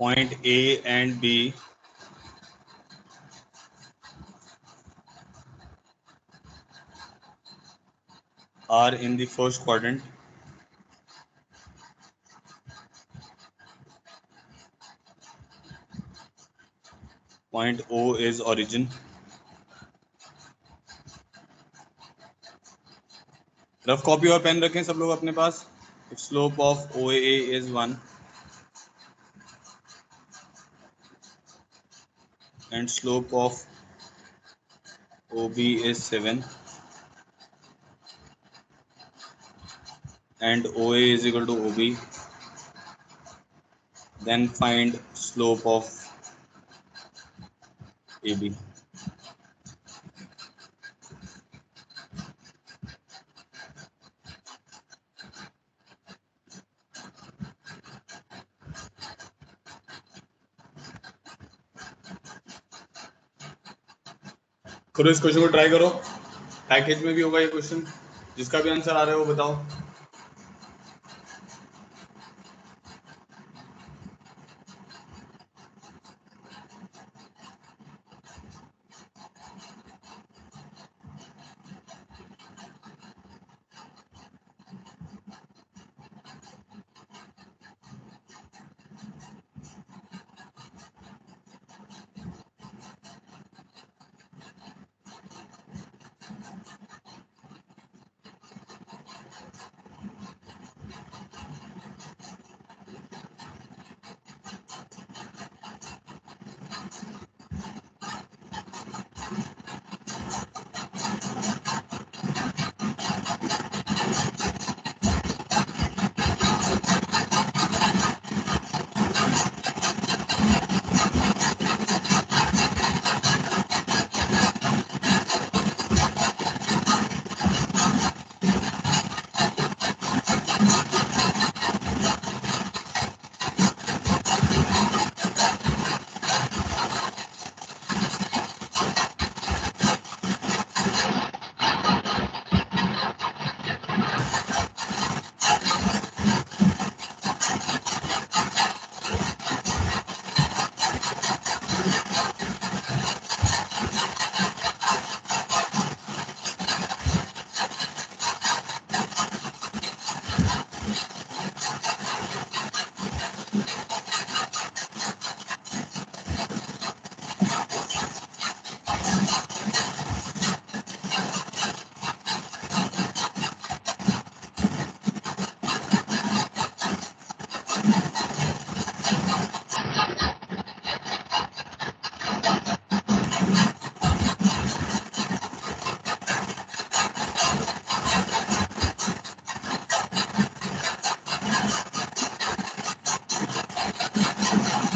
Point A and B are in the first quadrant. Point O is origin. Rough copy और pen रखें सब लोग अपने पास. If slope of OA is 1 and slope of OB is 7 and OA is equal to OB, then find slope of AB. करो इस question को, try करो. Package में भी होगा ये क्वेश्चन. जिसका भी आंसर आ रहा है वो बताओ.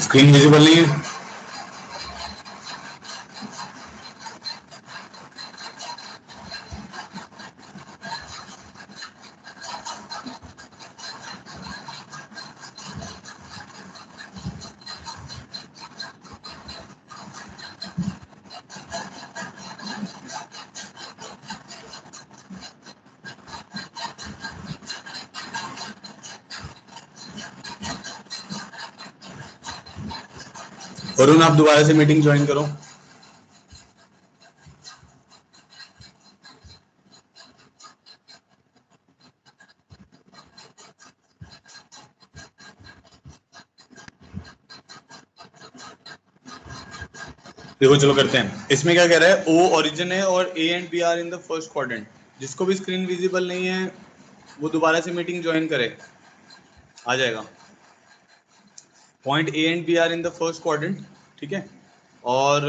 स्क्रीन विजिबल नहीं है. वरुण आप दोबारा से मीटिंग ज्वाइन करो. देखो चलो करते हैं. इसमें क्या कह रहा है, O ओरिजिन है और A and B are in the first quadrant. जिसको भी स्क्रीन विजिबल नहीं है वो दोबारा से मीटिंग ज्वाइन करे, आ जाएगा. Point A and B are in the first quadrant, ठीक है. और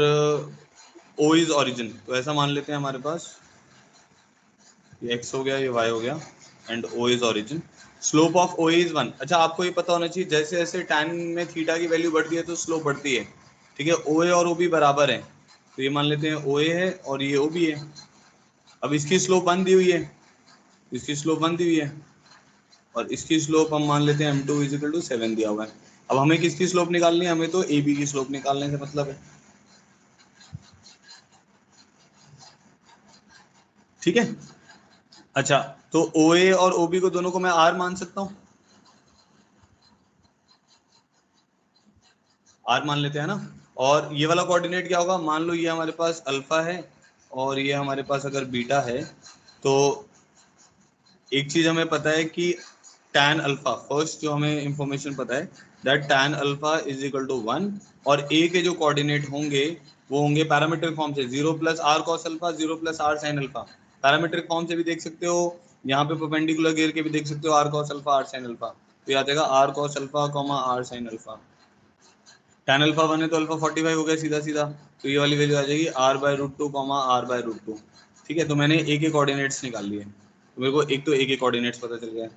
O इज ओरिजिन, तो ऐसा मान लेते हैं हमारे पास ये x हो गया, ये y हो गया, and O is origin. Slope of OA is 1. अच्छा, आपको ये पता होना चाहिए जैसे जैसे tan में थीटा की वैल्यू बढ़ती है तो स्लोप बढ़ती है, ठीक है. OA और OB बराबर है, तो ये मान लेते हैं OA है और ये OB है. अब इसकी स्लोप 1 दी हुई है, इसकी स्लोप 1 दी हुई है, और इसकी स्लोप हम मान लेते हैं m2 इज इक्वल टू 7 दिया हुआ है. अब हमें किसकी स्लोप निकालनी है, हमें तो AB की स्लोप निकालने से मतलब है, ठीक है. अच्छा, तो OA और OB को दोनों को मैं R मान सकता हूं. आर मान लेते हैं ना। और ये वाला कोऑर्डिनेट क्या होगा, मान लो ये हमारे पास अल्फा है और ये हमारे पास अगर बीटा है, तो एक चीज हमें पता है कि tan अल्फा, फर्स्ट जो हमें इंफॉर्मेशन पता है that tan alpha is equal to 1, और ए के जो कोऑर्डिनेट होंगे वो होंगे पैरामीट्रिक फॉर्म से 0 plus r cos alpha, 0 plus r sine alpha. Parametric form से भी देख सकते हो, यहाँ पे परपेंडिकुलर घेर के भी देख सकते हो, r cos alpha r sine alpha. तो याद आएगा r cos alpha comma r sine alpha. tan alpha 1 है तो अल्फा 45 हो गया सीधा सीधा, तो ये वाली वैल्यू आ जाएगी r by root two comma r by root two. ठीक है, तो मैंने ए के कोऑर्डिनेट्स निकाल लिए, तो मेरे को एक तो ए के कोऑर्डिनेट्स पता चल गया।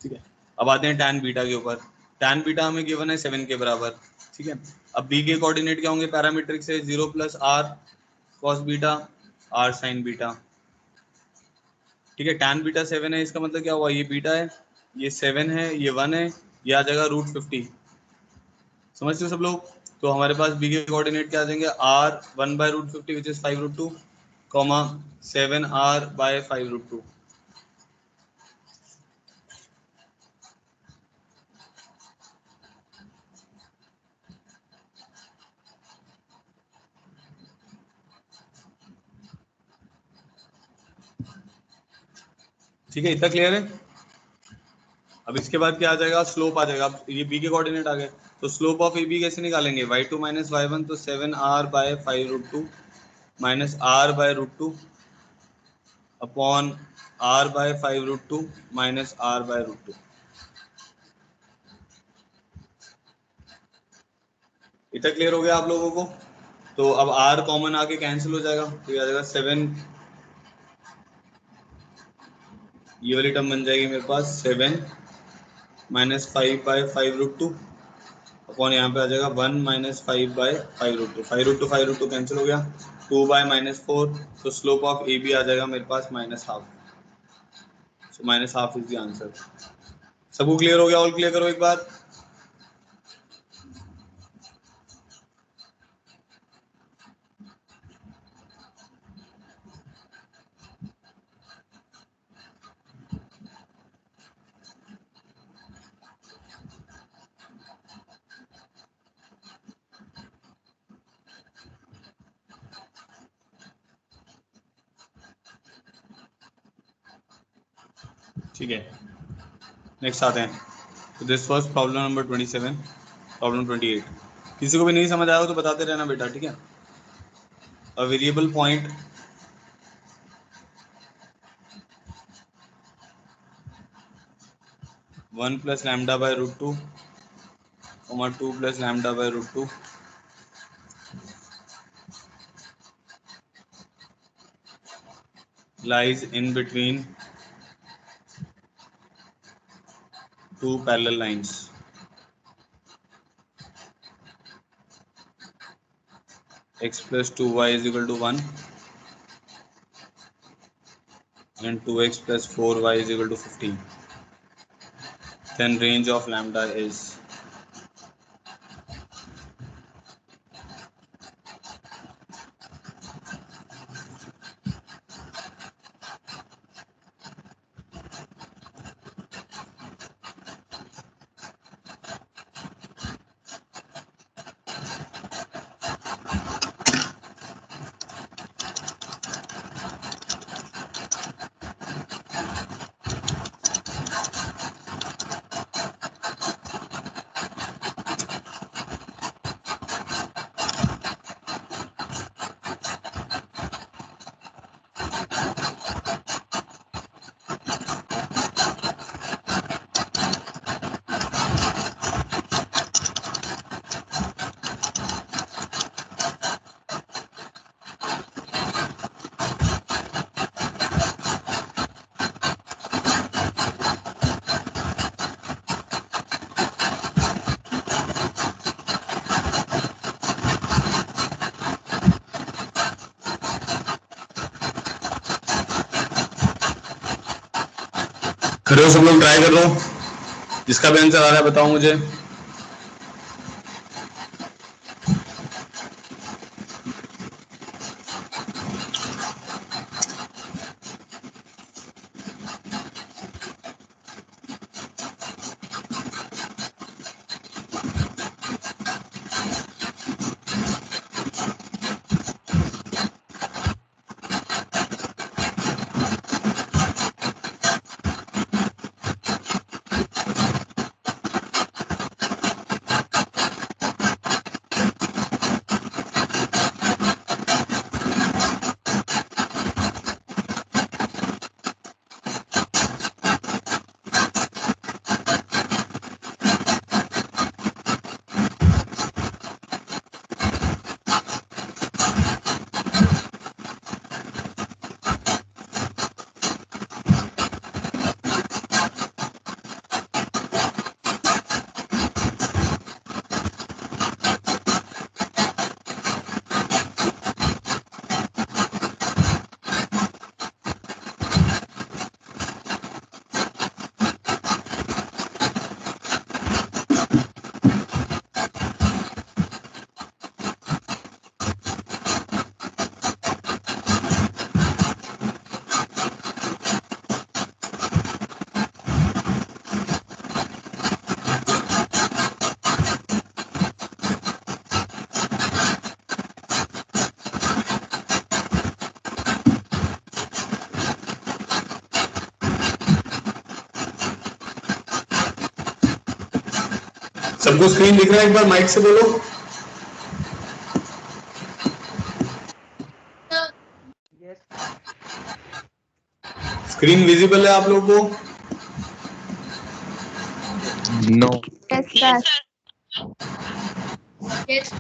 ठीक है, अब आते हैं tan बीटा के ऊपर। tan बीटा हमें गिवन है 7 के बराबर। ठीक है, अब बी के कोऑर्डिनेट क्या होंगे पैरामीट्रिक से, 0 plus r cos beta r sine beta. ठीक है, tan बीटा 7 है, इसका मतलब क्या हुआ, ये बीटा है, ये 7 है, ये 1 है, ये आ जाएगा √50। समझते हो सब लोग। तो हमारे पास बी के कोऑर्डिनेट क्या आ जाएंगे, r 1 by √50 which is 5√2 comma 7r by 5√2। ठीक है, इतना क्लियर है। अब इसके बाद क्या आ जाएगा, स्लोप आ जाएगा। अब ये बी के कोऑर्डिनेट आ गए, तो स्लोप ऑफ ए बी कैसे निकालेंगे, y2 माइनस y1, तो 7r by 5√2 minus r by √2 upon r by 5√2 minus r by √2। इतना क्लियर हो गया आप लोगों को। तो अब r कॉमन आके कैंसिल हो जाएगा, तो ये आ जाएगा 7, ये वाली टर्म बन जाएगी मेरे पास 7 माइनस 5 बाय 5√2 अपॉन यहाँ पे आ जाएगा 1 माइनस 5 बाय 5√2। 5√2 कैंसिल हो गया, 2 बाय -4, तो स्लोप ऑफ ए बी आ जाएगा मेरे पास -half. So -half is the answer. सबको क्लियर हो गया, ऑल क्लियर करो एक बार। ठीक है, नेक्स्ट आते हैं। तो this was problem number 27। Problem 28, किसी को भी नहीं समझ आया हो तो बताते रहना बेटा, ठीक है। अ variable point one plus lambda by √2 2 plus lambda by √2 lies in between two parallel lines. X plus 2y is equal to 1 and 2x plus 4y is equal to 15. Then range of lambda is. करो सब लोग, try कर लो, जिसका भी answer आ रहा है बताओ मुझे। सबको स्क्रीन दिख रहा है? एक बार माइक से बोलो। स्क्रीन विजिबल है आप लोगों को? नो। Yes, sir.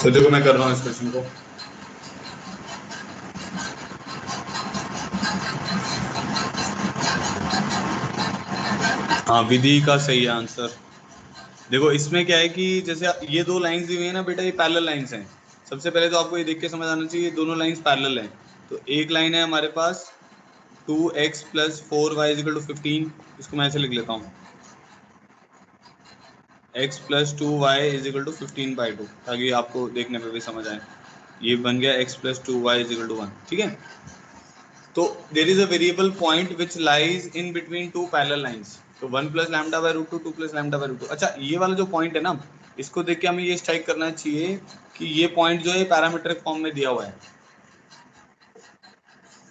तो देखो मैं कर रहा हूँ इस क्वेश्चन को। हाँ, विधि का सही आंसर। देखो इसमें क्या है कि जैसे ये दो लाइंस दी हुई है ना बेटा, ये पैरेलल लाइंस हैं। सबसे पहले तो आपको ये देख के समझ आना चाहिए दोनों लाइंस पैरेलल हैं। तो एक लाइन है हमारे पास 2x + 4y = 15, इसको मैं ऐसे लिख लेता हूँ, x + 2y = 15/2, ताकि आपको देखने पे भी समझ आए। ये बन गया x + 2y = 1, ठीक है। तो there is a variable point which lies in between two parallel lines, तो 1 + λ/√2 2 + λ/√2। अच्छा, ये वाला जो पॉइंट है ना, इसको देख के हमें ये स्ट्राइक करना चाहिए कि ये पॉइंट जो है पैरामीट्रिक फॉर्म में दिया हुआ है।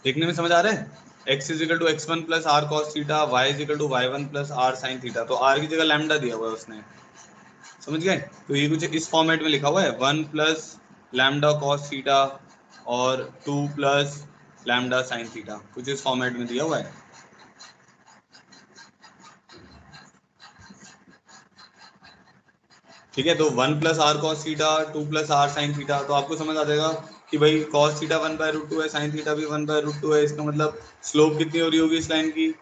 देखने में समझ आ रहा है? x = x1 + r cos θ, y = y1 + r sin θ। तो r की जगह लैम्डा दिया हुआ है उसने, समझ गए? तो ये कुछ इस फॉर्मेट में लिखा हुआ है, 1 + λ cos θ और 2 + λ sin θ, कुछ इस फॉर्मेट में दिया हुआ है। ठीक है, तो 1 + r cos θ, 2 + r sin θ, तो आपको समझ आ जाएगा कि भाई cos θ 1/√2 है, sin θ भी 1/√2 है। इसका मतलब स्लोप कितनी हो रही होगी इस लाइन की?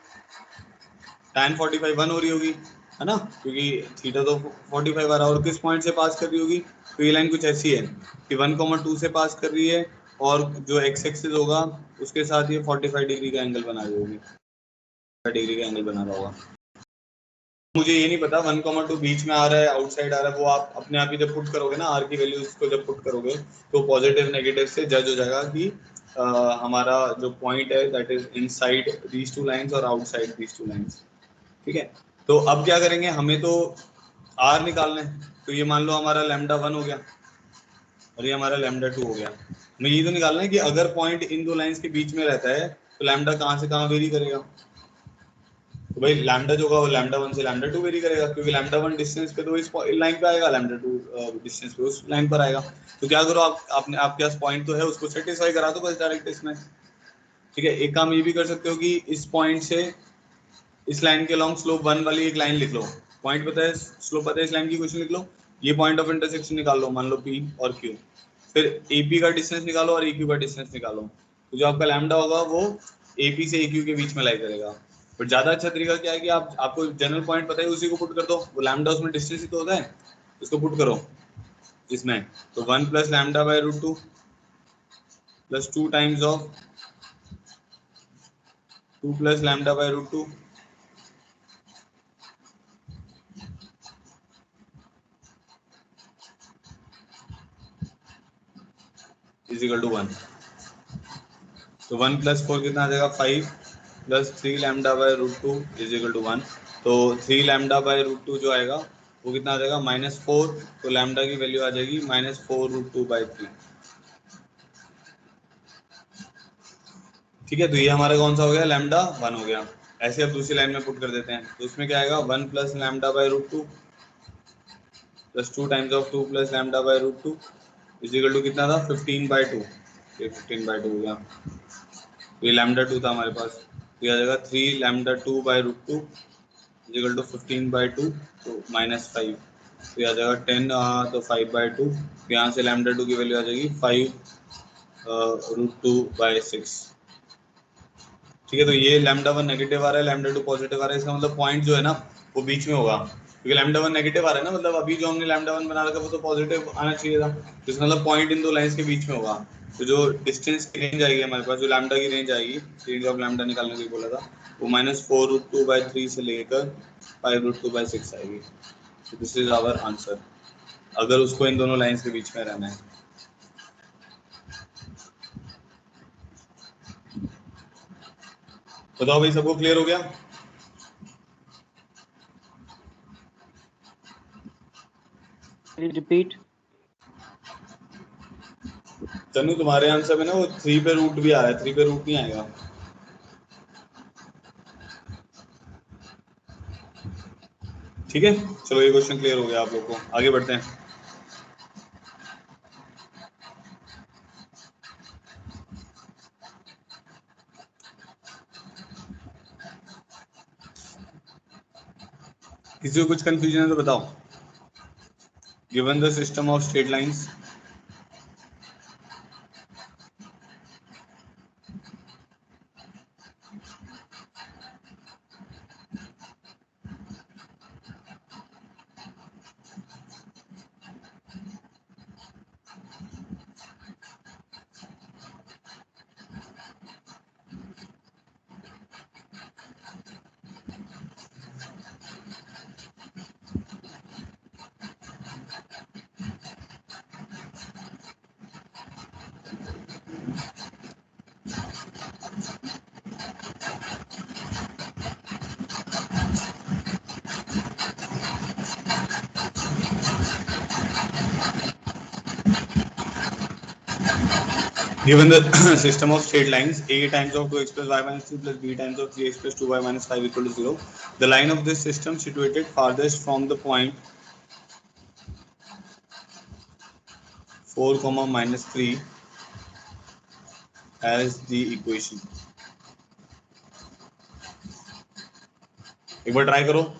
tan 45 1 हो रही होगी, है ना, क्योंकि थीटा तो 45 आ रहा है। और किस पॉइंट से पास कर रही होगी? तो ये लाइन कुछ ऐसी है कि 1,2 से पास कर रही है, और जो x एक्सिस होगा उसके साथ ये 45 डिग्री का एंगल बना रही होगी, 45 डिग्री का एंगल बना रहा होगा। मुझे ये नहीं पता 1,2 बीच में आ रहा है, आउटसाइड आ रहा है, वो आप अपने आप ही जब पुट करोगे ना, आर की वैल्यूज को जब पुट करोगे तो पॉजिटिव नेगेटिव से जज हो जाएगा कि हमारा जो पॉइंट है that is inside these two lines और आउटसाइड दीज टू लाइंस। ठीक है, तो अब क्या करेंगे, हमें तो आर निकालना है। तो ये मान लो हमारा λ1 हो गया और ये हमारा λ2 हो गया। हमें ये तो निकालना है कि अगर पॉइंट इन दो लाइंस के बीच में रहता है तो लैम्डा कहाँ से कहाँ वेरी करेगा। तो भाई लैम्डा जो होगा वो λ1 से λ2 वेरी करेगा, क्योंकि λ1 डिस्टेंस पे तो इस लाइन पे आएगा, λ2 डिस्टेंस पे उस लाइन पर आएगा। तो क्या करो, आपने आपके पास पॉइंट तो है, उसको सेटिस्फाई करा दो बस डायरेक्ट इसमें। ठीक है, एक काम ये भी कर सकते हो कि इस पॉइंट से इस लाइन के लॉन्ग स्लोप 1 वाली एक लाइन लिख लो। पॉइंट पता है, स्लोप पता है इस लाइन की, क्वेश्चन लिख लो। ये पॉइंट ऑफ इंटरसेक्शन निकाल लो, मान लो P और Q। फिर AP का डिस्टेंस निकालो और EQ का डिस्टेंस निकालो। तो जो आपका लैम्डा होगा वो AP से EQ के बीच में लाई करेगा। बट ज्यादा अच्छा तरीका क्या है कि आपको जनरल पॉइंट पता है, उसी को पुट कर दो। वो लैम्डा उसमें डिस्टेंस ही तो होता है, उसको पुट करो इसमें। तो 1 + λ/√2 + 2 टाइम्स ऑफ 2 + λ/√2 = 1। तो 1 + 4 कितना आ जाएगा? 5 + 3 λ/√2 = 1। तो 3 λ/√2 जो आएगा वो कितना आ जाएगा? -4। तो लैम्डा की वैल्यू आ जाएगी -4√2/3। ठीक है, तो ये हमारा कौन सा हो गया? λ1 हो गया। ऐसे अब दूसरी लाइन में पुट कर देते हैं, तो उसमें क्या आएगा? 1 + λ/√2 + 2 टाइम्स ऑफ 2 + λ/√2 = कितना था? 15/2। ये 15/2 हो गया। तो ये λ2 था हमारे पास, तो ये आ जाएगा 3 λ2/√2 = 15/2, तो -5। तो ये आ जाएगा 10, तो 5/2। तो यहाँ से λ2 की वैल्यू आ जाएगी 5√2/6। ठीक है, तो ये λ1 नेगेटिव आ रहा है, λ2 पॉजिटिव आ रहा है। इसका मतलब पॉइंट जो है ना वो बीच में होगा, क्योंकि λ1 नेगेटिव आ रहा है ना, मतलब अभी जो हमने λ1 बना रखा वो तो पॉजिटिव आना चाहिए था। तो इसका मतलब पॉइंट इन दो लाइंस के बीच में होगा। तो जो डिस्टेंस की रेंज आएगी हमारे पास, जो लैम्डा की रेंज आएगी, रेंज ऑफ लैम्डा निकालने के लिए बोला था, वो -4√2/3 से लेकर 5√2/6 आएगी। तो दिस इज आवर आंसर, अगर उसको इन दोनों लाइंस के बीच में रहना है। बताओ भाई, सबको क्लियर हो गया? रिपीट। तनु तुम्हारे आंसर में ना वो 3 पे रूट भी आ रहा है, 3 पे रूट नहीं आएगा। ठीक है, चलो ये क्वेश्चन क्लियर हो गया आप लोग को, आगे बढ़ते हैं। किसी को कुछ कंफ्यूजन है तो बताओ। Given the system of straight lines, given the system of straight lines a times of 2x plus y minus 3 plus b times of 3x plus 2y minus 5 equal to 0, the line of this system situated farthest from the point 4 comma minus 3 has the equation। एक बार try करो।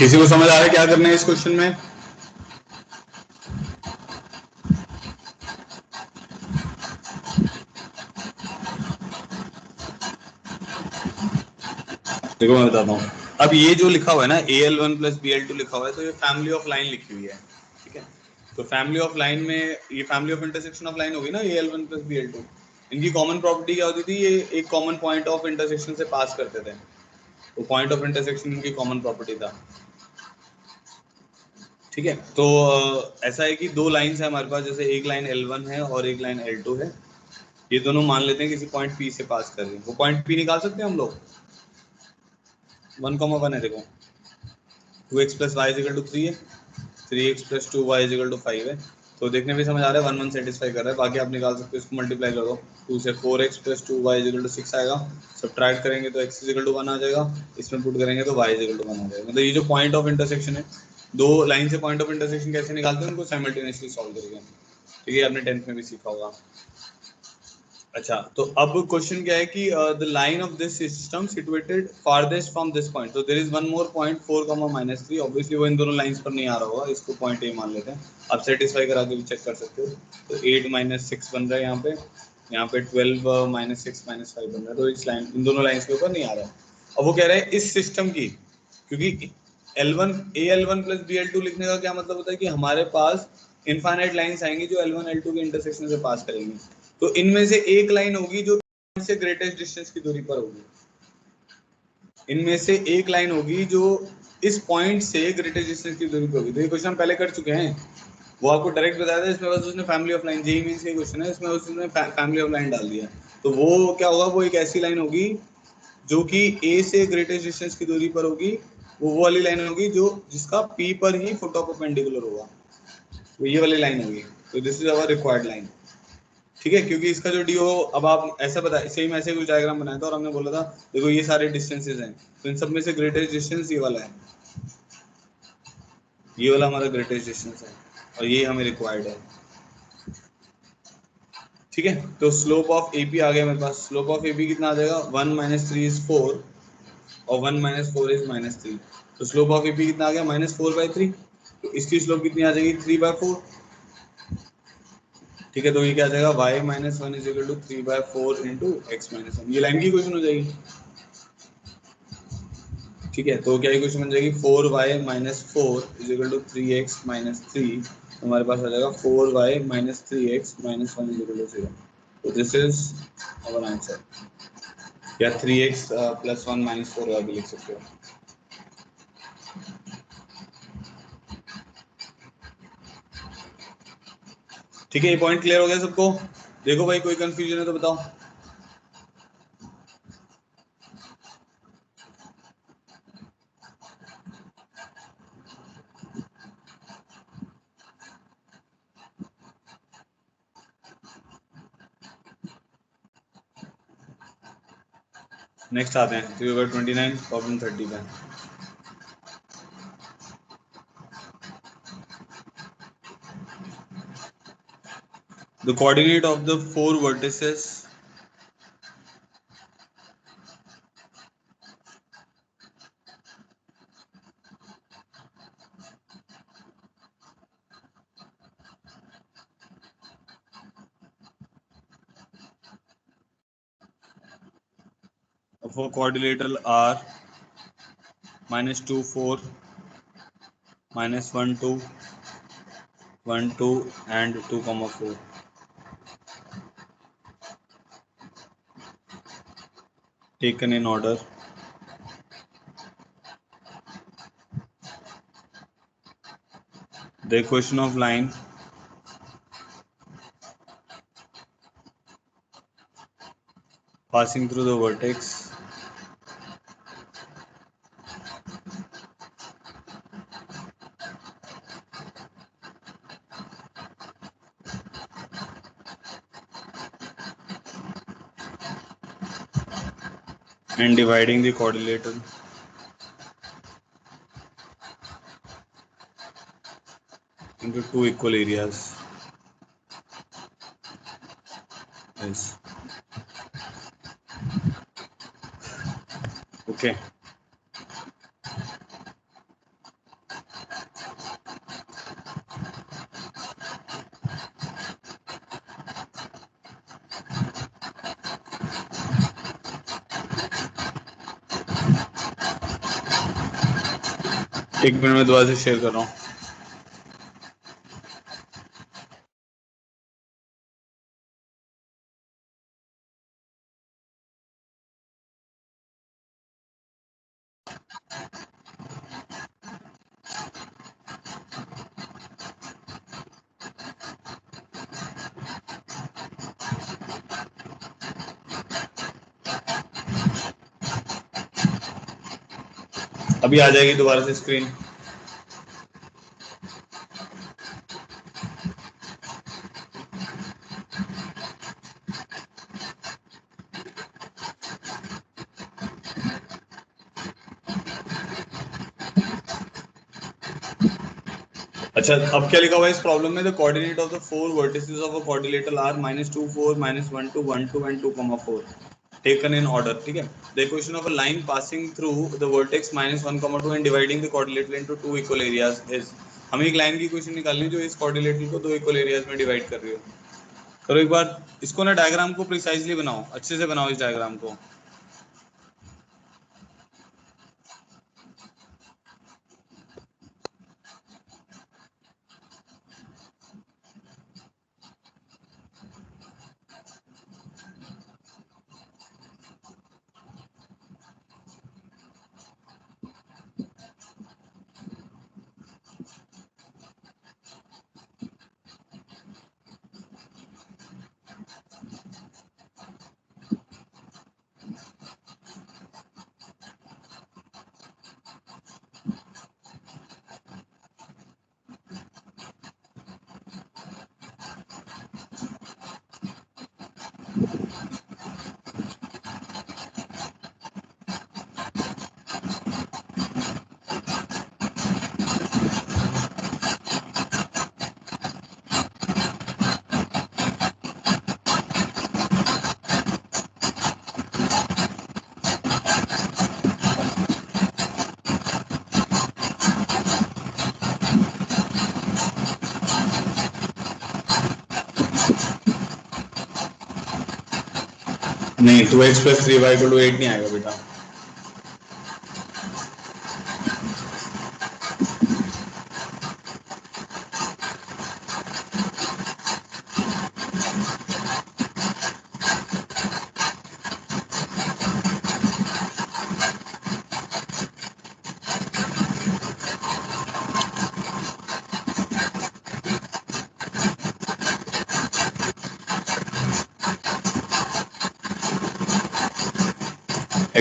किसी को समझ आ रहा है क्या करना है इस क्वेश्चन में? देखो मैं बताता हूँ। अब ये जो लिखा हुआ है ना AL1 प्लस BL2 लिखा हुआ है, तो ये फैमिली ऑफ लाइन लिखी हुई है। ठीक है, तो फैमिली ऑफ लाइन में ये family of intersection of line होगी ना AL1 प्लस BL2। इनकी कॉमन प्रॉपर्टी क्या होती थी? ये एक कॉमन पॉइंट ऑफ इंटरसेक्शन से पास करते थे, तो पॉइंट ऑफ इंटरसेक्शन इनकी कॉमन प्रॉपर्टी था। ठीक है, तो ऐसा है कि दो लाइंस है हमारे पास, जैसे एक लाइन L1 है और एक लाइन L2 है। ये दोनों मान लेते हैं किसी पॉइंट P से पास कर रही है। वो पॉइंट P निकाल सकते हैं हम लोग। 1,1 है, देखो 2x plus y equal to 3 है, 3x plus 2y equal to 5 है। तो देखने में समझ आ रहा है 1 1 सेटिस्फाई कर रहा है। बाकी आप निकाल सकते हो, इसको मल्टीप्लाई कर दो, 2 से 4x plus 2y equal to 6 आएगा। सब्ट्रैक्ट करेंगे तो x इक्वल टू 1 आ जाएगा, इसमें पुट करेंगे तो y इक्वल टू 1 आ जाएगा। मतलब ये जो पॉइंट ऑफ इंटरसेक्शन है दो लाइन से पॉइंट ऑफ इंटरसेक्शन कैसे निकालते हैं उनको साइमल्टेनियसली सॉल्व करके। ठीक है, आपने 10th में भी सीखा होगा। अच्छा, तो अब क्वेश्चन क्या है कि the line of this system situated farthest from this point, तो there is one more point 4, obviously वो इन दोनों लाइंस पर नहीं आ रहा होगा, इसको पॉइंट ए मान लेते हैं। आप सेटिस्फाई करा के भी चेक कर सकते हो। तो 8 - 6 बन रहा है यहाँ पे 12 - 6 - 5 बन रहा है, तो इस लाइन, इन दोनों लाइंस के ऊपर नहीं आ रहा है। अब वो कह रहे हैं इस सिस्टम की, क्योंकि L1 AL1 प्लस BL2 लिखने का क्या मतलब होता है कि हमारे पास इनफाइनाइट लाइंस आएंगी जो L1 L2 के इंटरसेक्शन से पास करेंगी। तो इनमें से एक लाइन होगी जो से ग्रेटेस्ट डिस्टेंस की दूरी पर होगी, इनमें से एक लाइन होगी जो इस पॉइंट से ग्रेटेस्ट डिस्टेंस की दूरी पर होगी। तो ये क्वेश्चन हम पहले कर चुके हैं, वो आपको डायरेक्ट बताया था, इसमें बस उसने family of line, JEE Mains का क्वेश्चन है, इसमें उसने फैमिली ऑफ लाइन डाल दिया। तो वो क्या होगा, वो एक ऐसी लाइन होगी जो कि ए से ग्रेटेस्ट डिस्टेंस की दूरी पर होगी, वो वाली लाइन होगी जो जिसका पी पर ही फुट ऑफ परपेंडिकुलर होगा, तो ये वाली लाइन होगी। तो this is our required line. ठीक है, क्योंकि इसका जो डी हो, अब आप ऐसा बता, सेम ऐसे कुछ डायग्राम बनाया था और हमने बोला था देखो ये सारे डिस्टेंसेस हैं, तो इन सब में से ग्रेटेस्ट डिस्टेंस ये वाला है, ये वाला हमारा ग्रेटेस्ट डिस्टेंस है और ये हमें रिक्वायर्ड है। ठीक है, तो स्लोप ऑफ एपी आ गया मेरे पास। स्लोप ऑफ एपी कितना आ जाएगा, 1 - 3 इज 4 और 1 - 4 इज -3। तो स्लोप ऑफ एपी कितना आ गया, -4/3। तो इसकी स्लोप कितनी आ जाएगी, 3/4। ठीक है, तो ये क्या आ जाएगा, y - 1 = 3/4 × x - 1। ये लाइन की इक्वेशन हो जाएगी। ठीक है, तो क्या इक्वेशन बन जाएगी, 4y - 4 = 3x - 3। हमारे पास आ जाएगा 4y - 3x - 1 = 0। तो दिस इज आवर आंसर, या 3x + 1 - 4 भी लिख सकते हो। ठीक है, ये पॉइंट क्लियर हो गया सबको। देखो भाई, कोई कंफ्यूजन है तो बताओ। नेक्स्ट आते हैं 3/29 प्रॉब्लम 30 पे। The coordinate of the four vertices of a quadrilateral are -2 4 -1 2 1 2 and 2, 4 taken in order. The equation of line passing through the vertex and dividing the quadrilateral into two equal areas. Yes. Okay. एक minute में दोबारा से share कर रहा हूँ। अभी आ जाएगी दोबारा से स्क्रीन। अच्छा, अब क्या लिखा हुआ है इस प्रॉब्लम में? The coordinate of the four vertices of a quadrilateral are -2 4 -1 2 1 2 and 2,4 taken in order. ठीक है, the equation of a line passing through the vertex -1, 2 and dividing the quadrilateral into two equal areas is, हमें एक line की equation निकालनी है जो इस quadrilateral को दो इक्वल एरियाज में डिवाइड कर रही हो। करो एक बार इसको ना, डायग्राम को प्रिसाइजली बनाओ, अच्छे से बनाओ इस डायग्राम को। नहीं, 2x + 3y = 8 नहीं आएगा बेटा।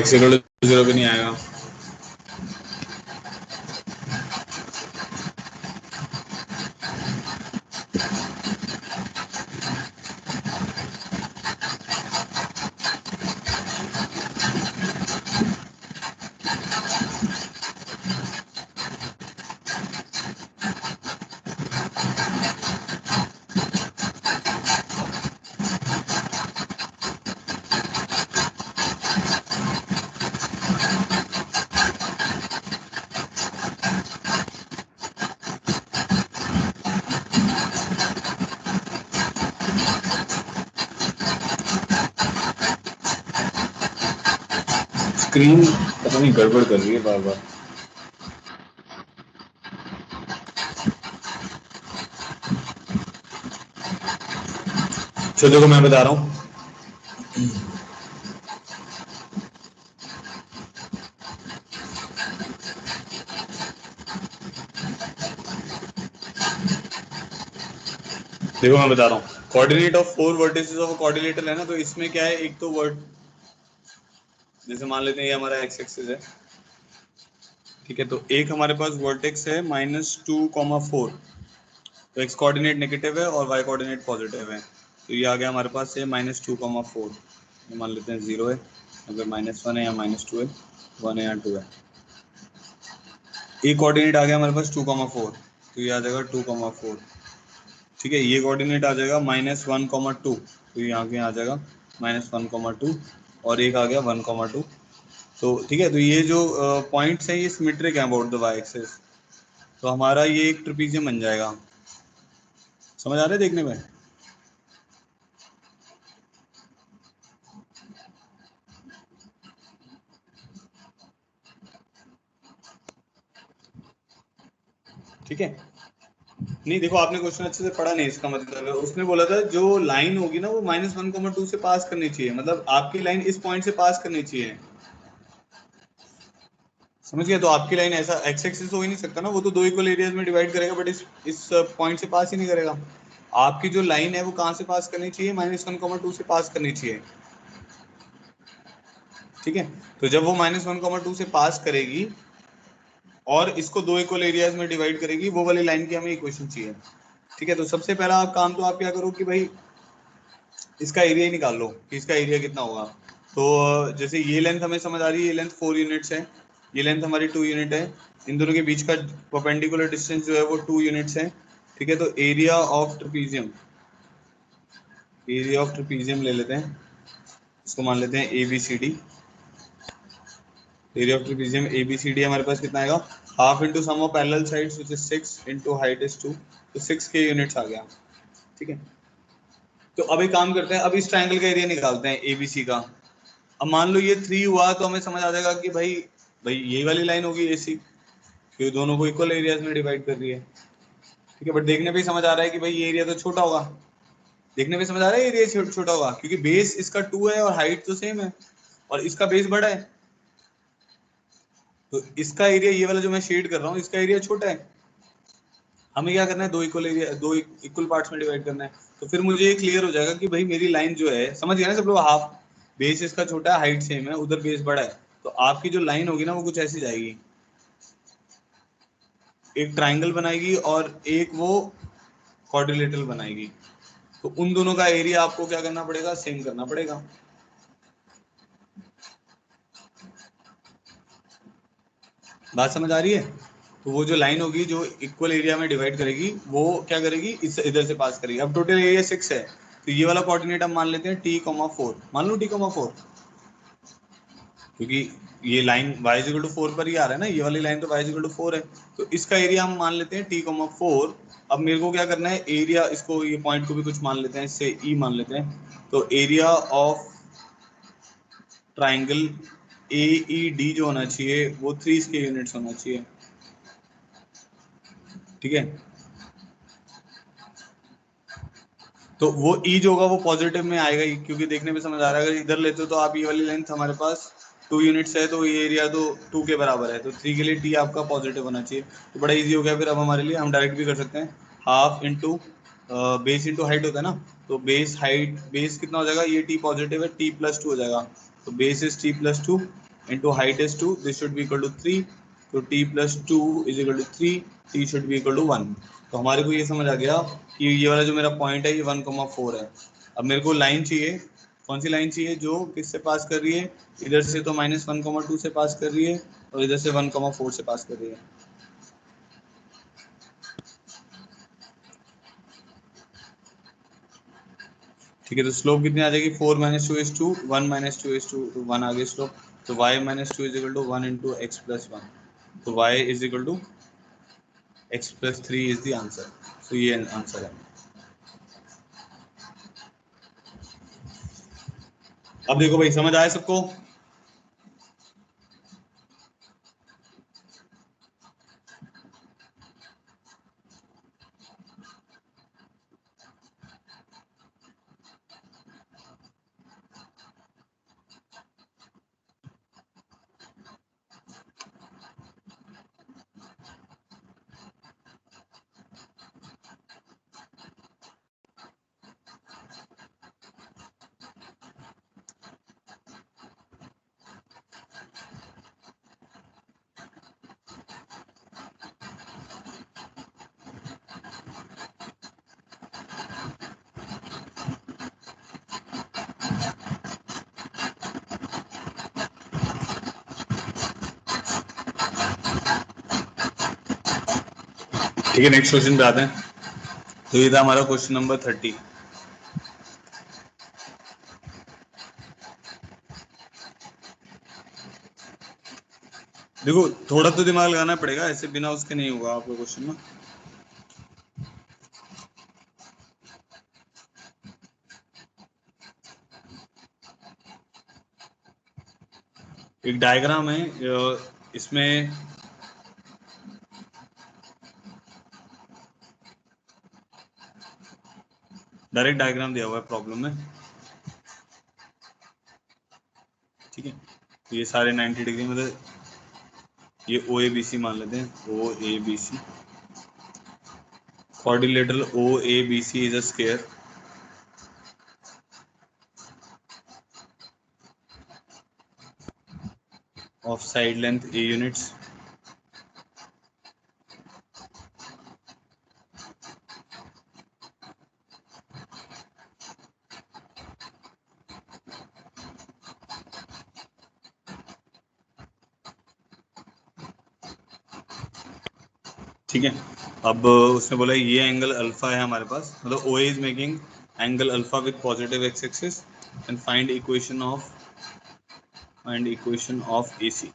x = 0 भी नहीं आएगा। स्क्रीन पता नहीं गड़बड़ कर रही है बार बार। चलो देखो मैं बता रहा हूँ, देखो मैं बता रहा हूँ, coordinate of four vertices of quadrilateral है ना, तो इसमें क्या है, एक तो वर्ड, जैसे मान लेते हैं ये हमारा एक्स एक्सिस है, ठीक है, तो एक हमारे पास वर्टेक्स है -2,4, तो एक्स कोऑर्डिनेट नेगेटिव है और वाई कोऑर्डिनेट पॉजिटिव है, तो ये आ गया हमारे पास ये -2,4, मान लेते हैं 0 है, अगर -1 है या -2 है, 1 है या 2 है। एक कोऑर्डिनेट आ गया हमारे पास 2,4, तो ये आ जाएगा 2,4, ठीक है। ये कोऑर्डिनेट आ जाएगा -1,2, तो ये आगे आ जाएगा -1,2, और एक आ गया 1,2, तो ठीक है। तो ये जो पॉइंट्स हैं ये सिमेट्रिक हैं अबाउट द वाई एक्सिस, तो हमारा ये एक ट्रेपीजियम बन जाएगा। समझ आ रहा है देखने में? ठीक है, नहीं देखो आपने क्वेश्चन अच्छे से पढ़ा नहीं, इसका मतलब है उसने बोला था जो लाइन होगी ना वो -1,2 से पास करनी चाहिए, मतलब आपकी लाइन इस पॉइंट से पास करनी चाहिए। समझ गया? तो आपकी लाइन ऐसा एक्स एक्सिस हो ही नहीं सकता ना, वो तो दो इक्वल एरियाज में डिवाइड करेगा, बट इस पॉइंट से पास ही नहीं करेगा। आपकी जो लाइन है वो कहाँ से पास करनी चाहिए? -1,2 से पास करनी चाहिए, ठीक है। तो जब वो -1,2 से पास करेगी और इसको दो इक्वल एरियाज में डिवाइड करेगी, वो वाली लाइन की हमें इक्वेशन चाहिए, ठीक है। तो सबसे पहला आप काम तो आप क्या करो कि भाई इसका एरिया ही निकाल लो कि इसका एरिया कितना होगा। तो जैसे ये लेंथ हमें समझ आ रही है, ये लेंथ 4 यूनिट्स है, ये लेंथ हमारी 2 यूनिट है, इन दोनों के बीच का परपेंडिकुलर डिस्टेंस जो है वो 2 यूनिट्स है। ठीक है, तो area of trapezium, area of trapezium ले लेते हैं, इसको मान लेते हैं ABCD। Area of trapezium ABCD हमारे पास कितना आएगा, half into sum of parallel sides which is 6 into height is 2, तो 6 के यूनिट्स आ गया। ठीक है, तो अब एक काम करते हैं, अब इस ट्रायंगल का एरिया निकालते हैं ABC का। अब मान लो ये 3 हुआ तो हमें समझ आ जाएगा कि भाई भाई ये वाली लाइन होगी AC, क्योंकि दोनों को इक्वल एरियाज में डिवाइड कर रही है। ठीक है, बट देखने पे ही समझ आ रहा है कि भाई ये एरिया तो छोटा होगा, देखने पे समझ आ रहा है एरिया छोटा होगा, क्योंकि बेस इसका 2 है और हाइट तो सेम है, और इसका बेस बड़ा है, तो इसका एरिया ये वाला जो मैं शेड कर रहा हूँ इसका एरिया छोटा है। हमें क्या करना है, दो इक्वल एरिया, दो इक्वल पार्ट्स में डिवाइड करना है। तो फिर मुझे ये क्लियर हो जाएगा कि भाई मेरी लाइन जो है, समझ गया ना सब लोग, हाफ बेस इसका छोटा है, हाइट सेम है, उधर बेस बड़ा है, तो आपकी जो लाइन होगी ना वो कुछ ऐसी जाएगी, एक ट्राइंगल बनाएगी और एक वो क्वाड्रिलेटरल बनाएगी। तो उन दोनों का एरिया आपको क्या करना पड़ेगा, सेम करना पड़ेगा। बात समझ आ रही है? तो वो जो लाइन होगी जो इक्वल एरिया में डिवाइड करेगी वो क्या करेगी, इस इधर से पास करेगी। अब टोटल एरिया 6 है, तो ये वाला कोऑर्डिनेट हम मान लेते हैं t,4, मान लो t,4, क्योंकि ये लाइन y=4 पर ही आ रहा है ना, ये वाली लाइन तो y=4 है, तो इसका एरिया हम मान लेते हैं t,4। अब मेरे को क्या करना है, एरिया, इसको ये पॉइंट को भी कुछ मान लेते हैं, इससे E मान लेते हैं, तो एरिया ऑफ ट्राइंगल AED जो होना चाहिए वो 3 के यूनिट्स होना चाहिए। ठीक है, तो वो ई जो होगा वो पॉजिटिव में आएगा ही, क्योंकि देखने में समझ आ रहा है, अगर इधर लेते हो तो आप ये वाली लेंथ हमारे पास 2 यूनिट्स है, तो ये एरिया तो 2 के बराबर है, तो 3 के लिए टी आपका पॉजिटिव होना चाहिए। तो बड़ा इजी हो गया फिर अब हमारे लिए, हम डायरेक्ट भी कर सकते हैं, half into base into height होता है ना, तो बेस हाइट, बेस कितना हो जाएगा, ये टी पॉजिटिव है, t+2 हो जाएगा, तो base is t+2 into height is 2, this should be equal to 3, तो t+2 is equal to 3, t should be equal to 1। तो हमारे को ये समझ आ गया कि ये वाला जो मेरा पॉइंट है ये 1,4 है। अब मेरे को लाइन चाहिए, कौन सी लाइन चाहिए, जो किससे पास कर रही है, इधर से तो -1,2 से पास कर रही है, और इधर से 1,4 से पास कर रही है। ठीक है, तो स्लोप कितनी आ जाएगी, 4 - 2 is 2, 1 - 2 is 2, तो 1 आ गई स्लोप, तो y - 2 is equal to 1 into x+1, तो y is equal to x+3 is the answer. तो ये आंसर है। अब देखो भाई, समझ आया सबको? ठीक है, नेक्स्ट क्वेश्चन पे आते हैं। तो ये था हमारा क्वेश्चन नंबर 30। देखो थोड़ा तो दिमाग लगाना पड़ेगा, ऐसे बिना उसके नहीं होगा आपका क्वेश्चन ना। एक डायग्राम है, इसमें डायरेक्ट डायग्राम दिया हुआ है प्रॉब्लम में। ठीक है, तो ये सारे 90 डिग्री, मतलब ये OABC मान लेते हैं, OABC, quadrilateral OABC is a square of side length A units ठीक है। अब उसने बोला ये एंगल अल्फा है हमारे पास, मतलब O is making angle alpha with positive x axis and find equation of AC.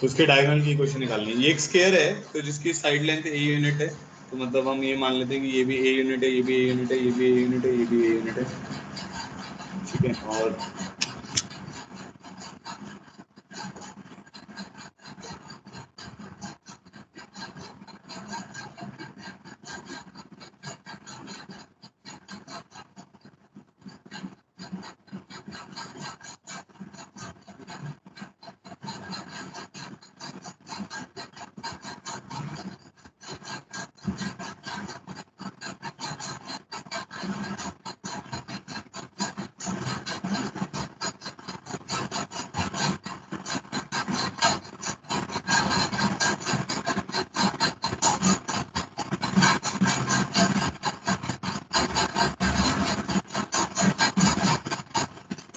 उसके डायगोनल की इक्वेशन निकालनी है। ये एक स्क्वायर है तो जिसकी साइड लेंथ ए यूनिट है, तो मतलब हम ये मान लेते हैं कि ये भी ए यूनिट है, ये भी ए यूनिट है, ये भी ए यूनिट है, ये भी ए यूनिट है। ठीक है। और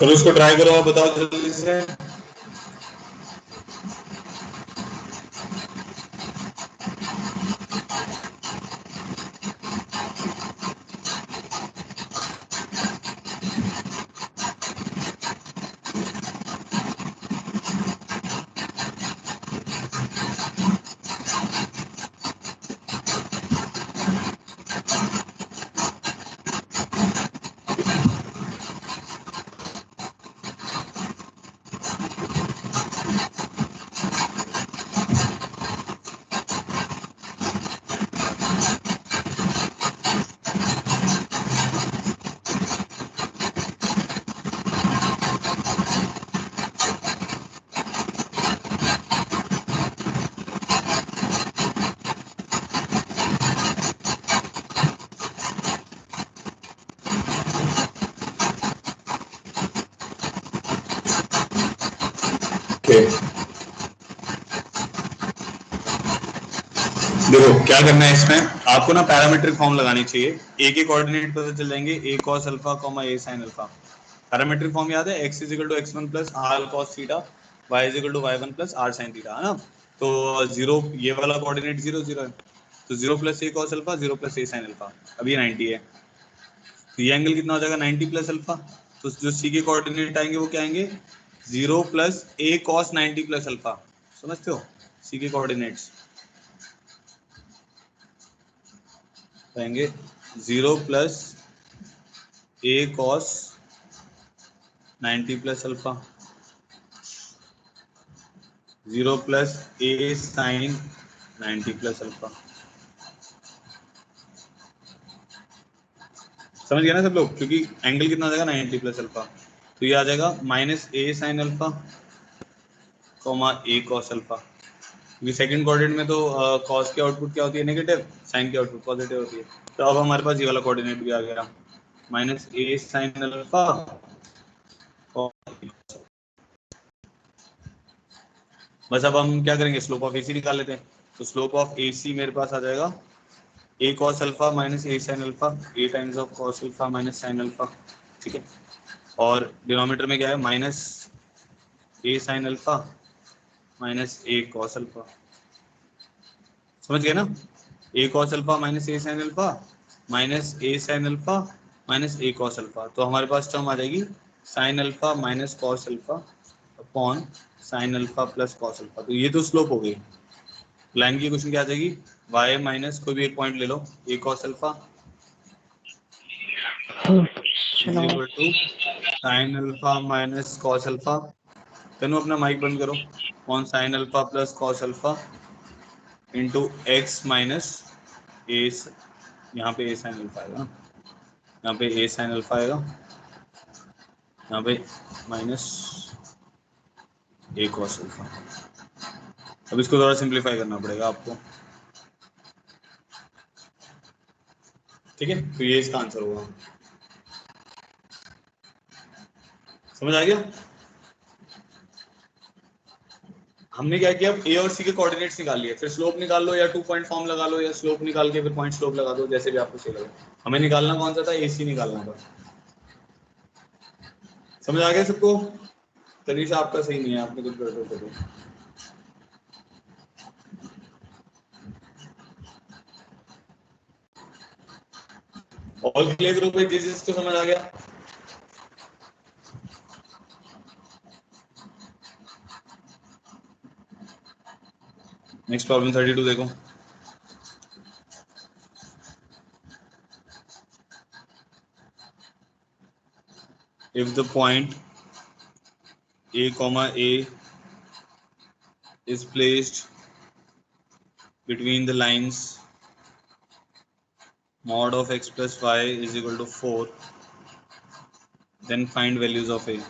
चलो इसको ट्राई करो, आप बताओ जल्दी से। देखो क्या करना है इसमें, आपको ना पैरामीट्रिक फॉर्म लगानी चाहिए। ए के कोऑर्डिनेट पता चल जाएंगे, a cos alpha comma a sine alpha. Parametric form याद है, x is equal to x one plus r cos theta, y is equal to y one plus r sine theta, है ना। तो जीरो, ये वाला कोऑर्डिनेट जीरो जीरो है, तो zero plus a cos alpha, zero plus a sine alpha. अब ये 90 है, तो ये एंगल कितना हो जाएगा 90 प्लस अल्फा। तो जो सी के कोऑर्डिनेट आएंगे वो क्या आएंगे, zero plus a cos 90 plus alpha. समझते हो, सी के कोऑर्डिनेट्स आएंगे zero plus a cos 90 plus alpha, zero plus a sine 90 plus alpha. समझ गया ना सब लोग, क्योंकि एंगल कितना आ जाएगा 90 प्लस अल्फा, तो ये आ जाएगा minus a sine alpha comma A cos alpha, क्योंकि सेकंड कोऑर्डिनेट में तो कॉस की आउटपुट क्या होती है नेगेटिव, साइन की आउटपुट पॉजिटिव होती है। तो अब हमारे पास ये वाला कोऑर्डिनेट भी आ गया, माइनस ए साइन अल्फा। बस अब हम क्या करेंगे, स्लोप ऑफ एसी निकाल लेते हैं। तो स्लोप ऑफ एसी मेरे पास आ जाएगा a cos alpha minus a sine alpha, a times of cos alpha minus sine alpha. ठीक है। और डिनोमिनेटर में क्या है, minus a sine alpha minus a cos alpha. समझ गए ना, a cos alpha minus a sine alpha minus a sine alpha minus a cos alpha. तो हमारे पास टर्म आ जाएगी sine alpha minus cos alpha upon sine alpha plus cos alpha. तो ये तो स्लोप हो गई। लाइन की क्वेश्चन क्या आ जाएगी, y माइनस कोई भी एक पॉइंट ले लो, a cos alpha equal to sine alpha minus cos alpha. Tanu अपना माइक बंद करो, on sine alpha plus cos alpha into x minus a, यहाँ पे ए साइन अल्फा आएगा, यहाँ पे ए साइन अल्फा आएगा, यहाँ पे माइनस ए कॉस अल्फा। अब इसको थोड़ा सिंप्लीफाई करना पड़ेगा आपको। ठीक है, तो ये इसका आंसर होगा। समझ आ गया। हमने क्या किया, ए और सी के कोऑर्डिनेट्स निकाल लिए, फिर स्लोप निकाल लो या 2 पॉइंट फॉर्म लगा लो, या स्लोप निकाल के फिर पॉइंट स्लोप लगा दो, जैसे भी आपको सही लगे। हमें निकालना कौन सा था, एसी निकालना था। समझ आ गया सबको। तरीका आपका सही नहीं है, आपने कुछ गड़बड़ कर दी। ऑल क्लियर ग्रुप है, जिसको समझ आ गया। नेक्स्ट प्रॉब्लम 32 देखो। If the point a comma a is placed between the lines mod of x plus y is equal to 4, then find values of a।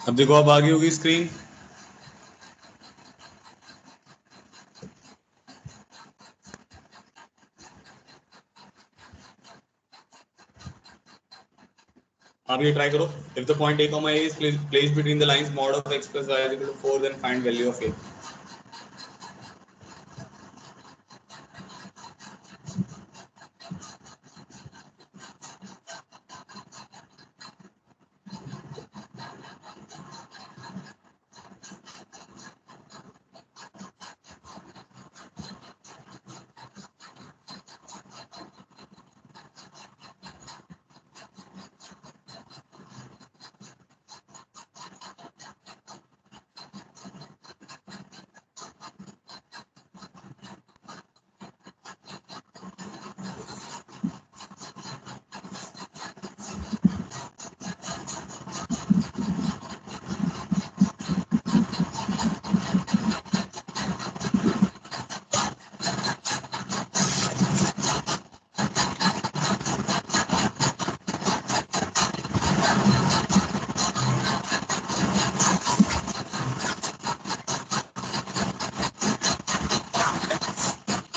अब देखो, अब आगे होगी स्क्रीन। आप ये ट्राई करो। If the point a comma a is placed between the lines mod of x plus y is equal to 4, then find value of a।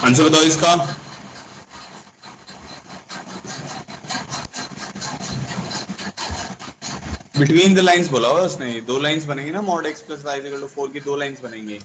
Answer बताओ इसका। बिटवीन द लाइंस बोला हुआ उसने, दो लाइंस बनेंगी ना, mod x plus y equal to 4 की दो लाइंस बनेंगे।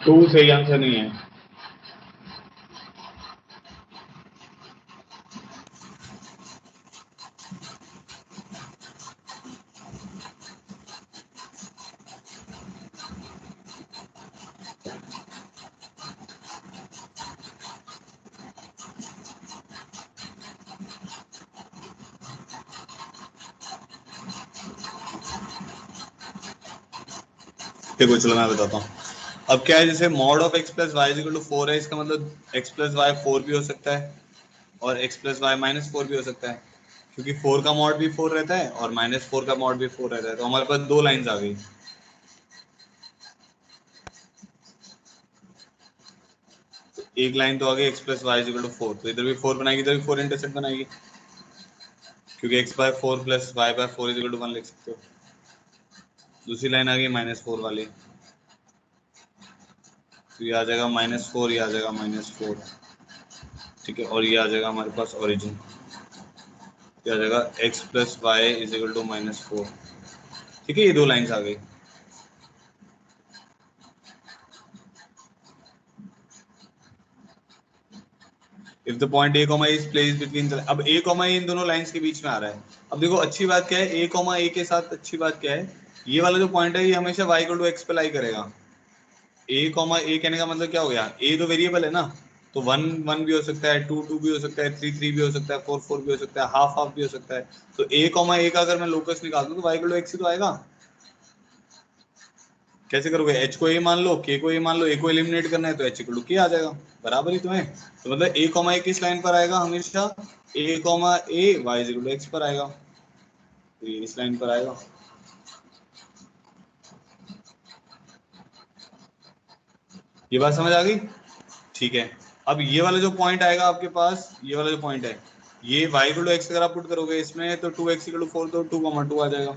तो सही आंसर नहीं है। देखो चलो मैं बताता हूँ। अब क्या है, जैसे mod of x plus y equal to 4 है, इसका मतलब एक्स प्लस वाई 4 भी हो सकता है और एक्स प्लस वाई माइनस 4 भी हो सकता है, क्योंकि 4 का मॉड भी 4 रहता है और माइनस 4 का मॉड भी 4 रहता है। तो हमारे पास दो लाइंस आ गई। एक लाइन तो आ गई x plus y equal to 4, तो इधर भी 4 बनाएगी, इधर भी 4 इंटरसेक्ट बनाएगी, क्योंकि x by 4 plus y by 4 equal to 1 लिख सकते हो। दूसरी लाइन आ गई माइनस 4 वाली, तो ये आ जाएगा माइनस 4, ये आ जाएगा माइनस 4, ठीक है। और ये आ जाएगा हमारे पास ओरिजिन, ये आ जाएगा x plus y is equal to minus 4, ठीक है। ये दो लाइंस आ गई। If the point a comma is place between, अब ए कॉमा इन दोनों लाइंस के बीच में आ रहा है। अब देखो अच्छी बात क्या है, ए कॉमा ए के साथ अच्छी बात क्या है, ये वाला जो पॉइंट है ये हमेशा y इक्वल टू एक्स पे लाई करेगा। ए कॉमा ए कहने का मतलब क्या हो गया, ए तो वेरिएबल है ना, तो 1 1 भी हो सकता है, 2 2 भी हो सकता है, 3 3 भी हो सकता है, 4 4 भी हो सकता है, हाफ हाफ भी हो सकता है। तो ए कॉमा ए का अगर मैं लोकस निकाल दूं तो y इक्वल टू एक्स ही तो आएगा। कैसे करोगे, h को a मान लो, k को a मान लो, a को एलिमिनेट करना है तो h इक्वल टू k आ जाएगा, बराबर ही तो है। तो मतलब a कॉमा a किस लाइन पर आएगा हमेशा, a comma a y equal to x पर आएगा, तो ये इस लाइन पर आएगा। ये बात समझ आ गई, ठीक है। अब ये वाला जो पॉइंट आएगा आपके पास, ये वाला जो पॉइंट है, ये y इक्वल टू x अगर आप पुट करोगे इसमें तो 2x इक्वल टू 4 तो 2,2 आ जाएगा।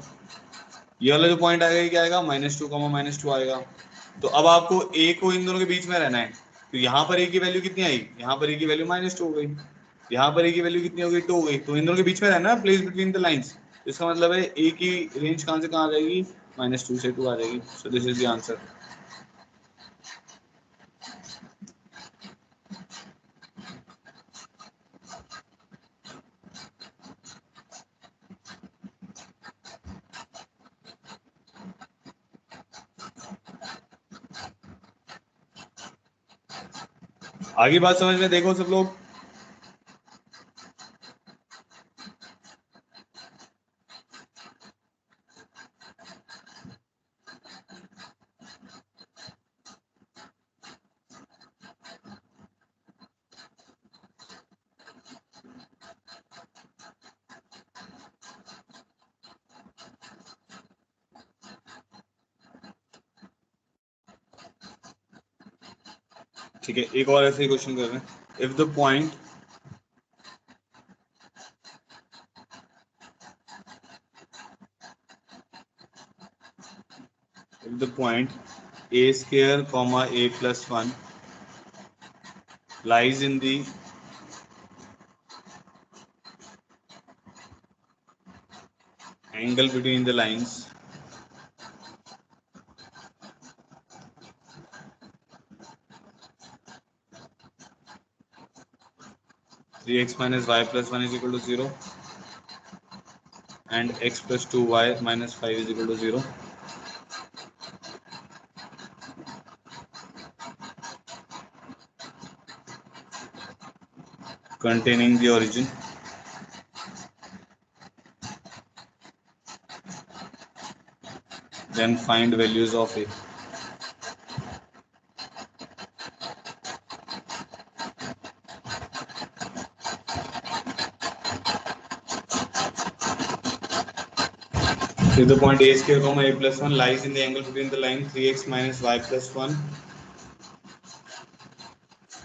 ये वाला जो पॉइंट आएगा ये क्या आएगा, -2, आएगा। तो अब आपको a को इन दोनों के बीच में रहना है, तो यहाँ पर a की वैल्यू कितनी आई, यहाँ पर a की वैल्यू -2 हो गई, यहाँ पर a की वैल्यू कितनी हो गई, 2 हो गई। तो इन दोनों के बीच में रहना है, प्लेस बिटवीन द लाइंस। इसका मतलब है a की रेंज कहाँ से कहाँ आ जाएगी, -2 से 2 आ जाएगी। So this is the answer. आगे बात समझ में देखो सब लोग। ठीक है, एक और ऐसे ही क्वेश्चन कर रहे हैं। If the point a square comma a plus 1 lies in the angle between the lines 3x minus y plus 1 is equal to 0 and x plus 2y minus 5 is equal to 0, containing the origin, then find values of a। If the point a square comma a plus 1 lies in the angle between the line 3x minus y plus 1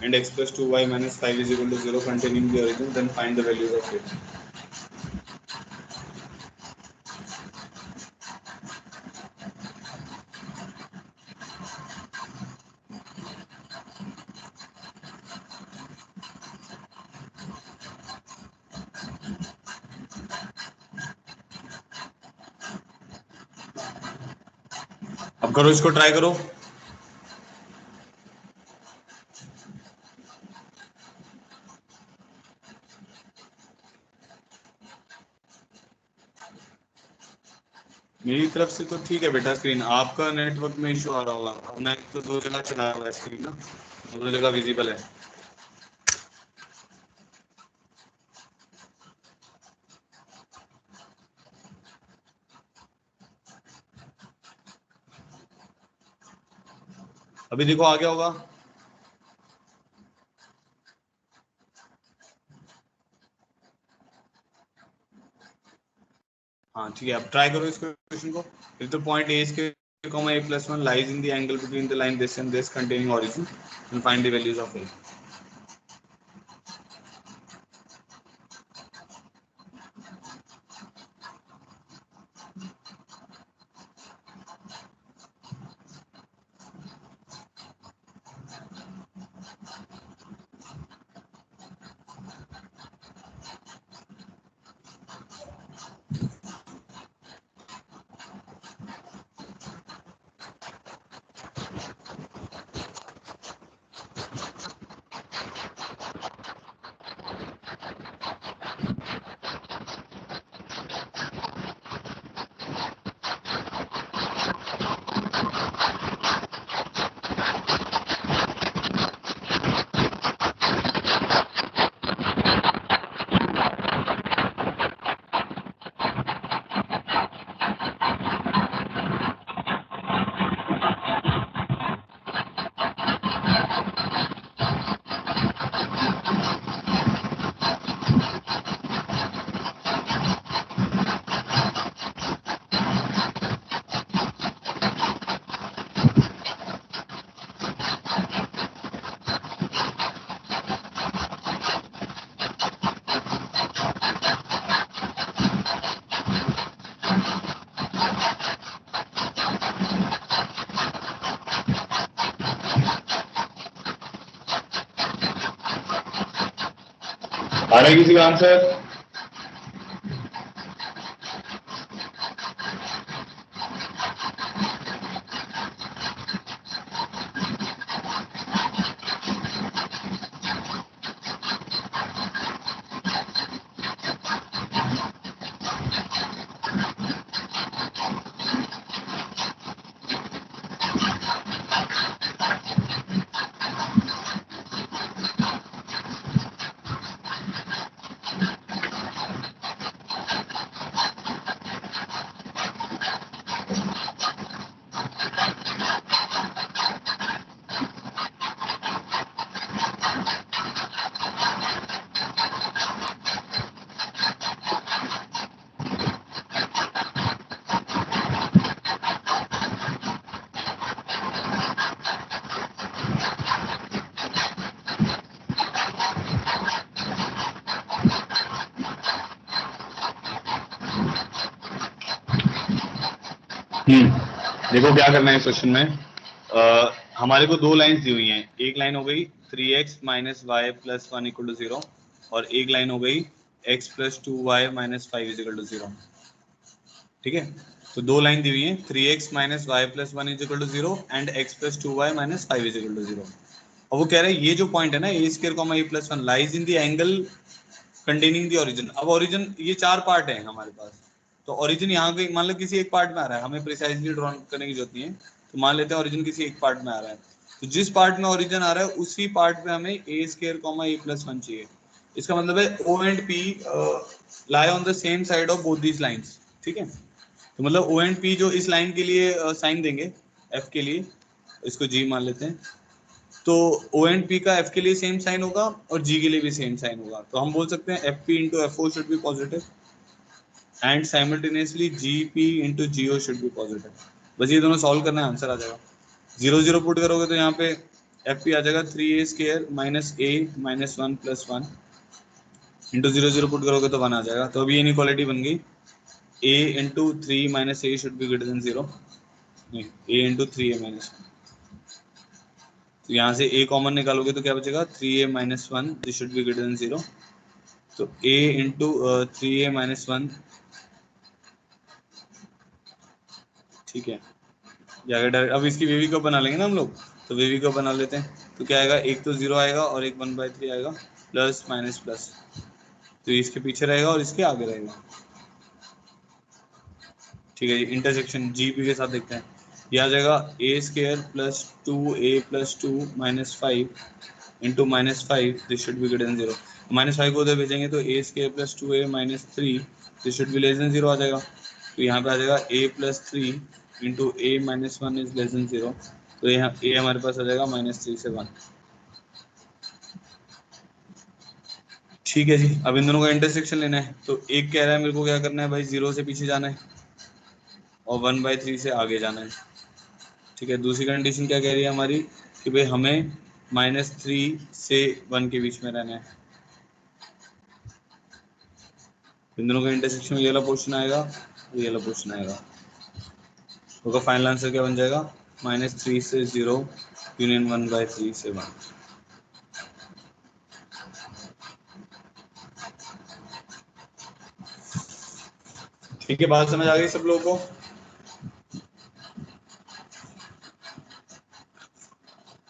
and x plus 2y minus 5 is equal to 0, containing the origin, then find the values of a। अब करो, इसको try करो। मेरी तरफ से तो ठीक है बेटा स्क्रीन, आपका नेटवर्क में इशू आ रहा होगा। नेट तो 2 जगह चला हुआ है स्क्रीन ना, दोनों जगह विजिबल है। अभी देखो आ गया होगा। हाँ ठीक है, अब ट्राई करो इस क्वेश्चन को। If the point a square comma a plus 1 lies in the angle between the line this and this containing origin, and find the values of a। आ रहा है किसी का आंसर? देखो क्या करना है इस क्वेश्चन में। हमारे को दो लाइंस दी हुई हैं। एक लाइन हो गई 3x minus y plus 1 equal to 0 और एक लाइन हो गई x plus 2y minus 5 equal to 0। ठीक है, तो दो लाइन दी हुई है 3x minus y plus 1 equal to 0 and x plus 2y minus 5 equal to 0। और वो कह रहे हैं ये जो पॉइंट है ना a square comma a plus 1 lies in the angle containing the origin. अब ओरिजिन ये चार पार्ट है हमारे पास, तो ओरिजिन यहाँ पे मान लो किसी एक पार्ट में आ रहा है, हमें प्रिसाइजली ड्रॉ करने की जरूरत नहीं है। तो मान लेते हैं ओरिजिन किसी एक पार्ट में आ रहा है, तो जिस पार्ट में ओरिजिन आ रहा है उसी पार्ट में हमें a square comma a plus 1 चाहिए। इसका मतलब है O and P lie on the same side of both these lines. ठीक है, तो मतलब ओ एंड पी जो इस लाइन के लिए साइन देंगे एफ के लिए, इसको जी मान लेते हैं, तो ओ एंड पी का एफ के लिए सेम साइन होगा और जी के लिए भी सेम साइन होगा। तो हम बोल सकते हैं f P into f O should be positive and simultaneously g P into g O should be positive. बस ये दोनों सॉल्व करना है, आंसर आ जाएगा। 0 0 पुट करोगे तो यहाँ पे एफ पी आ जाएगा 3a स्क्वायर माइनस ए माइनस 1 प्लस 1 इंटू 0 0 पुट करोगे तो 1 आ जाएगा। तो अभी इनइक्वालिटी बन गई a into 3 minus A should be greater than 0, नहीं a इंटू 3a माइनस 1। तो यहाँ से a कॉमन निकालोगे तो क्या बचेगा 3a minus 1, this should be greater than 0। तो a इंटू 3a माइनस 1, ठीक है, जाएगा डायरेक्ट। अब इसकी वेवी कब बना लेंगे ना हम लोग, तो वेवी कब बना लेते हैं। तो क्या आएगा, एक तो 0 आएगा और एक 1/3 आएगा, प्लस माइनस प्लस, तो इसके पीछे रहेगा और इसके आगे रहेगा। ठीक है, इंटरसेक्शन जी पी के साथ देखते हैं। ये आ जाएगा a square plus 2a plus 2 minus 5 into minus 5, this should be greater than 0। Minus 5 को उधर भेजेंगे तो a square plus 2a minus 3, this should be less than 0 आ जाएगा। तो यहाँ पे आ जाएगा a plus 3 into a minus 1 is less than 0। तो यहाँ a हमारे पास आ जाएगा -3 से 1। ठीक है जी, अब इन दोनों का इंटरसेक्शन लेना है। तो एक कह रहा है मेरे को क्या करना है भाई, 0 से पीछे जाना है और 1/3 से आगे जाना है। ठीक है, दूसरी कंडीशन क्या कह रही है हमारी कि भाई हमें -3 से 1 के बीच में रहना है। इन दोनों का इंटरसेक्शन ये वाला पोर्शन आएगा, ये वाला पोर्शन आएगा। तो फाइनल आंसर क्या बन जाएगा, -3 से 0 यूनियन 1/3 से 1। ठीक है, बात समझ आ गई सब लोगों को?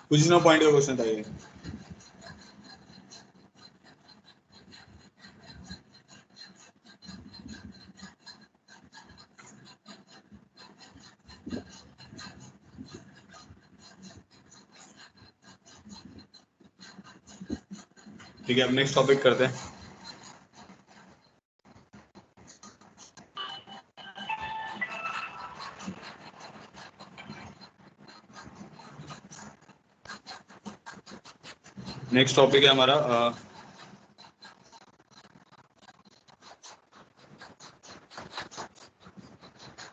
कुछ ना पॉइंट का क्वेश्चन था ये। ठीक है, अब नेक्स्ट टॉपिक करते हैं। नेक्स्ट टॉपिक है हमारा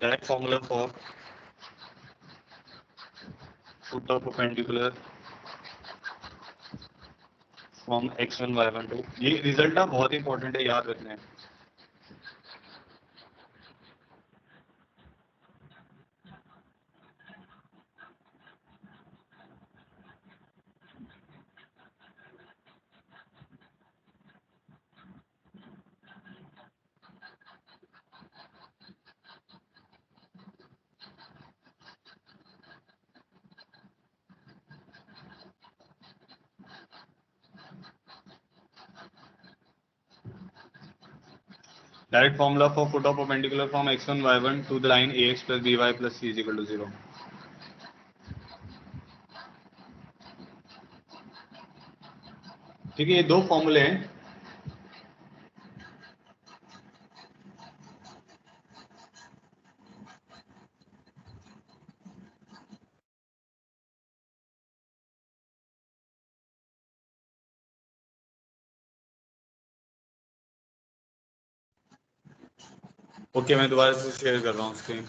direct formula for foot of perpendicular from x1 y1 to. ये रिजल्ट ना बहुत इंपॉर्टेंट है, याद रखना है। Direct formula for foot of perpendicular from x1 y1 to the line ax plus by plus c is equal to 0. ठीक है, ये दो फॉर्मूले हैं। ओके, मैं दोबारा से शेयर कर रहा हूँ स्क्रीन।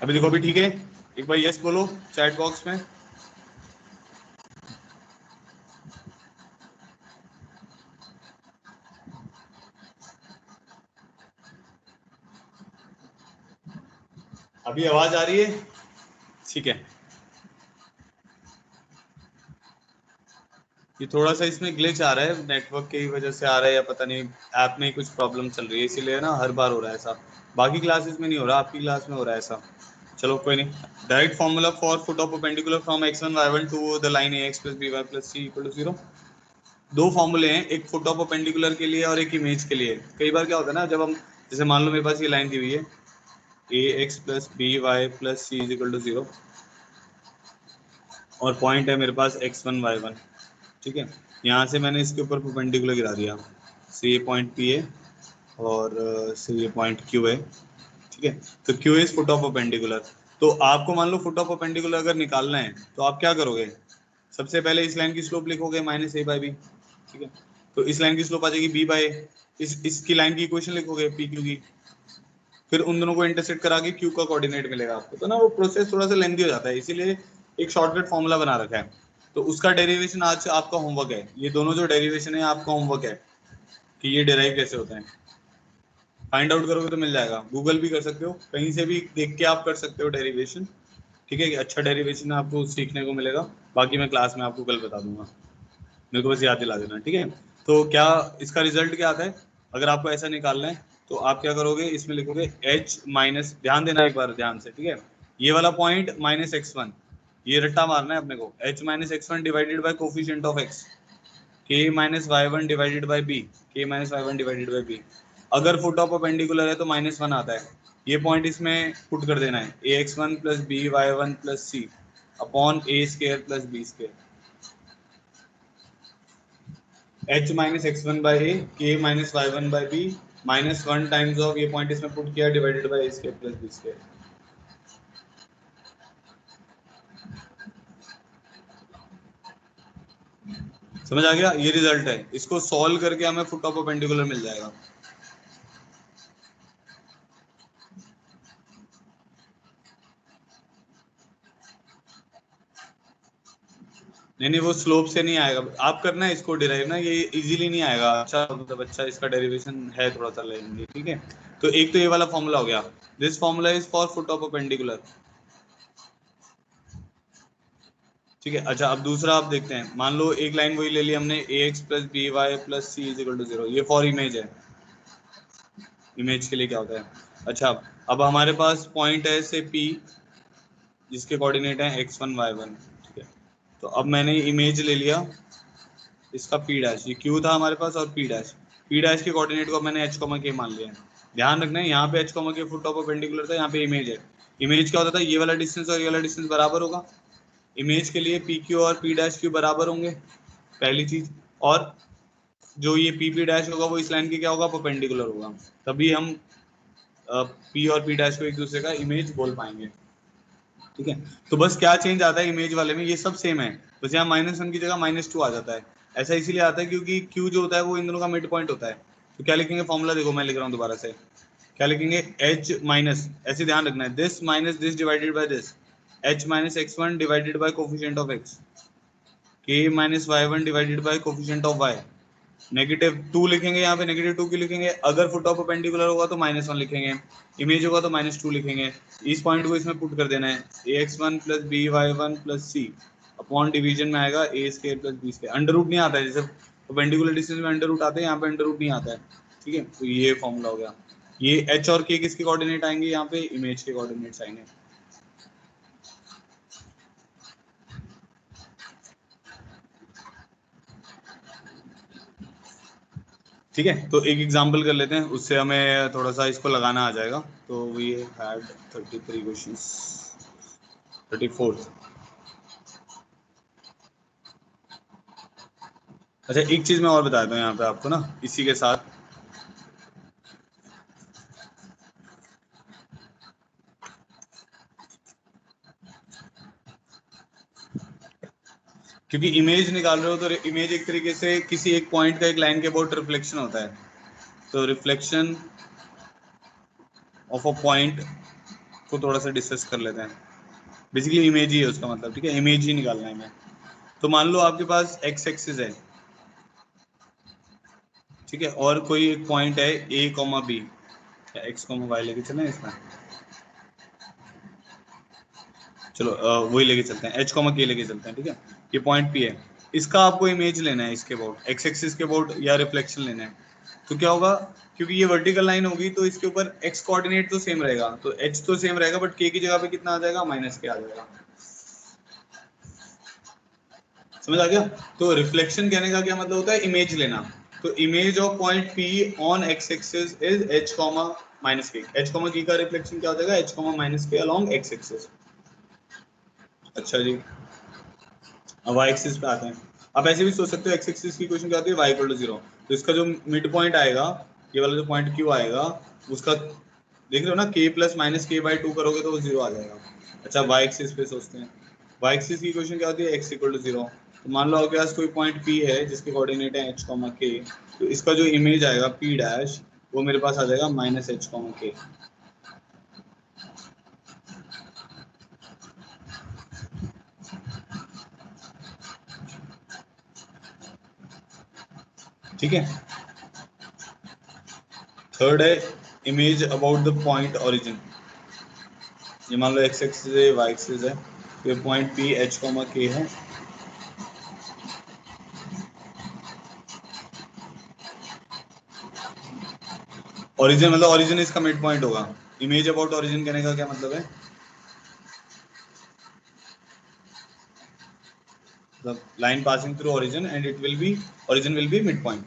अभी देखो, अभी ठीक है? एक बार यस बोलो चैट बॉक्स में। अभी आवाज आ रही है? ठीक है। ये थोड़ा सा इसमें ग्लिच आ रहा है, नेटवर्क की वजह से आ रहा है या पता नहीं ऐप में कुछ प्रॉब्लम चल रही है, इसीलिए ना हर बार हो रहा है ऐसा। बाकी क्लासेस में नहीं हो रहा, आपकी क्लास में हो रहा है ऐसा। चलो कोई नहीं। Direct formula for foot of perpendicular from x1 y1 to the line ax plus by plus c equal to 0। दो फॉर्मूले हैं, एक फुट ऑफ परपेंडिकुलर के लिए और एक इमेज के लिए। कई बार क्या होता है ना, जब हम जैसे मान लो मेरे पास ये लाइन दी हुई है ax plus by plus c is equal to 0 और पॉइंट है मेरे पास x1 y1। ठीक है, यहाँ से मैंने इसके ऊपर परपेंडिकुलर गिरा दिया, से ये पॉइंट P है और से ये पॉइंट Q है। ठीक है, तो Q is foot of perpendicular. तो आपको मान लो फुट ऑफ परपेंडिकुलर अगर निकालना है तो आप क्या करोगे? सबसे पहले इस लाइन की स्लोप लिखोगे माइनस ए बाई बी। ठीक है, तो इस लाइन की स्लोप आ जाएगी बी बाई ए। इसकी लाइन की इक्वेशन लिखोगे पी क्यू की, फिर उन दोनों को इंटरसेक्ट करा के क्यू का कोऑर्डिनेट मिलेगा आपको। तो ना वो प्रोसेस थोड़ा सा लेंथी हो जाता है, इसीलिए एक शॉर्टकट फॉर्मूला बना रखा है। तो उसका डेरिवेशन आज आपका होमवर्क है। ये दोनों जो डेरिवेशन है आपका होमवर्क है कि ये डेराइव कैसे होता है। फाइंड आउट करोगे तो मिल जाएगा, गूगल भी कर सकते हो, कहीं से भी देख के आप कर सकते हो डेरिवेशन। ठीक है, अच्छा डेरिवेशन आपको सीखने को मिलेगा। बाकी मैं क्लास में आपको कल बता दूंगा, मेरे को बस याद दिला देना। ठीक है, तो क्या इसका रिजल्ट क्या आता है? अगर आपको ऐसा निकालना है तो आप क्या करोगे, इसमें लिखोगे h माइनस, ध्यान देना एक बार ध्यान से। ठीक है, ये वाला पॉइंट माइनस x1, ये रट्टा मारना है अपने को। h minus x1 divided by coefficient of x, k minus y1 divided by b, k minus y1 divided by b। अगर फुट ऑफ परपेंडिकुलर है तो -1 आता है। ये पॉइंट इसमें पुट कर देना है, ax1 plus by1 plus c upon a square plus b square. h minus x1 by a, k minus y1 by b, -1 times of ये पॉइंट इसमें पुट किया divided by a square plus b square. समझ आ गया? ये result है, इसको solve करके हमें फुट ऑफ परपेंडिकुलर मिल जाएगा। नहीं नहीं, वो स्लोप से नहीं आएगा, आप करना है इसको डिराइव ना, ये इजीली नहीं आएगा। अच्छा मतलब अच्छा इसका डेरिवेशन है थोड़ा सा लेंगे। ठीक है, तो एक तो ये वाला फॉर्मूला हो गया, this formula is for foot of perpendicular. ठीक है, अच्छा अब दूसरा आप देखते हैं। मान लो एक लाइन वही ले ली हमने, ax plus b y plus c is equal to 0, ये फॉर इमेज है। इमेज के लिए क्या होता है? अच्छा, अब हमारे पास पॉइंट है से P, जिसके कोऑर्डिनेट है x1 y1। ठीक है, तो अब मैंने इमेज ले लिया इसका P डैश, ये Q था हमारे पास, और P डैश, P डैश के कोऑर्डिनेट को मैंने h, k मान लिया है। ध्यान रखना है, यहाँ पे h, k foot of perpendicular था, यहाँ पे इमेज है। इमेज क्या होता था? ये वाला डिस्टेंस और ये वाला डिस्टेंस बराबर होगा। इमेज के लिए पी क्यू और पी डैश क्यू बराबर होंगे, पहली चीज। और जो ये पी पी डैश होगा वो इस लाइन की क्या होगा? परपेंडिकुलर होगा। तभी हम पी और पी डैश को एक दूसरे का इमेज बोल पाएंगे। ठीक है, तो बस क्या चेंज आता है इमेज वाले में, ये सब सेम है, बस यहाँ -1 की जगह -2 आ जाता है। ऐसा इसीलिए आता है क्योंकि Q जो होता है वो इन दोनों का मिड पॉइंट होता है। तो क्या लिखेंगे फॉर्मूला? देखो मैं लिख रहा हूँ दोबारा से, क्या लिखेंगे? h माइनस, ऐसे ध्यान रखना है, this minus this divided by this, h minus x1 divided by coefficient of x, k minus y1 divided by coefficient of y। -2 लिखेंगे, यहाँ पे -2 क्यों लिखेंगे? अगर फुट ऑफ परपेंडिकुलर होगा तो -1 लिखेंगे, इमेज होगा तो -2 लिखेंगे। इस पॉइंट को इसमें पुट कर देना है, ax1 plus b y one plus c upon division में आएगा a square plus b square. Under root नहीं आता है, जैसे परपेंडिकुलर डिस्टेंस में अंडर रूट आते हैं, यहाँ पे अंडर रूट नहीं आता है। ठीक है, तो ये फॉर्मूला हो गया। ये h और k किसके कोऑर्डिनेट आएंगे? यहाँ पे इमेज के कोऑर्डिनेट्स आएंगे। ठीक है, तो एक एग्जांपल कर लेते हैं, उससे हमें थोड़ा सा इसको लगाना आ जाएगा। तो वी हैड 33 क्वेश्चंस, 34th। अच्छा, एक चीज मैं और बता दूं यहाँ पे आपको ना, इसी के साथ, क्योंकि इमेज निकाल रहे हो तो इमेज एक तरीके से किसी एक पॉइंट का एक लाइन के अबाउट रिफ्लेक्शन होता है। तो रिफ्लेक्शन ऑफ अ पॉइंट को थोड़ा सा डिस्कस कर लेते हैं। बेसिकली इमेज ही है उसका मतलब, ठीक है, इमेज ही निकालना है हमें। तो मान लो आपके पास एक्स एक्सिस है, ठीक है, और कोई एक पॉइंट है a comma b, x comma y लेके चलें इसमें, चलो वही लेके चलते हैं, एच कॉमा के लेके चलते हैं, ठीक है। ये पॉइंट पी है, इसका आपको इमेज लेना है, इसके अबाउट एक्स एक्सिस के अबाउट या रिफ्लेक्शन लेना है। तो क्या होगा, क्योंकि ये वर्टिकल लाइन होगी तो इसके ऊपर एक्स कोऑर्डिनेट तो सेम रहेगा, तो एच तो सेम रहेगा, बट के की जगह पे कितना आ जाएगा, माइनस के आ जाएगा। समझ आ गया। तो रिफ्लेक्शन कहने का क्या मतलब होता है, इमेज लेना। तो image of point P on x axis is H comma minus के। एच कॉमा की का रिफ्लेक्शन क्या हो जाएगा, एच कॉमा माइनस के अलोंग एक्स एक्सिस। अच्छा जी, अब वाई एक्सिस पे आते हैं। आप ऐसे भी सोच सकते हो, एक्स एक्सिस की क्वेश्चन क्या होती है, वाई इक्वल टू 0। तो इसका जो मिड पॉइंट आएगा, ये वाला जो पॉइंट क्यू आएगा, उसका देख रहे हो ना, के प्लस माइनस के बाई 2 करोगे तो वो 0 आ जाएगा। अच्छा, वाई एक्सिस पे सोचते हैं। वाई एक्सिस की क्वेश्चन क्या होती है, एक्स इक्वल टू 0। तो मान लो आपके पास कोई पॉइंट पी है जिसके कोऑर्डिनेट है एच कॉमा के, तो इसका जो इमेज आएगा पी डैश, वो मेरे पास आ जाएगा माइनस एच कॉमा के। ठीक है। थर्ड है image about the point origin. ये मान लो एक्स एक्सिस है, वाई एक्सिस है, तो ये पॉइंट पी एच कॉमा के है। ओरिजिन मतलब ओरिजिन इसका मिड पॉइंट होगा। इमेज अबाउट ओरिजिन कहने का क्या मतलब है, मतलब line passing through origin and it will be, origin will be mid point.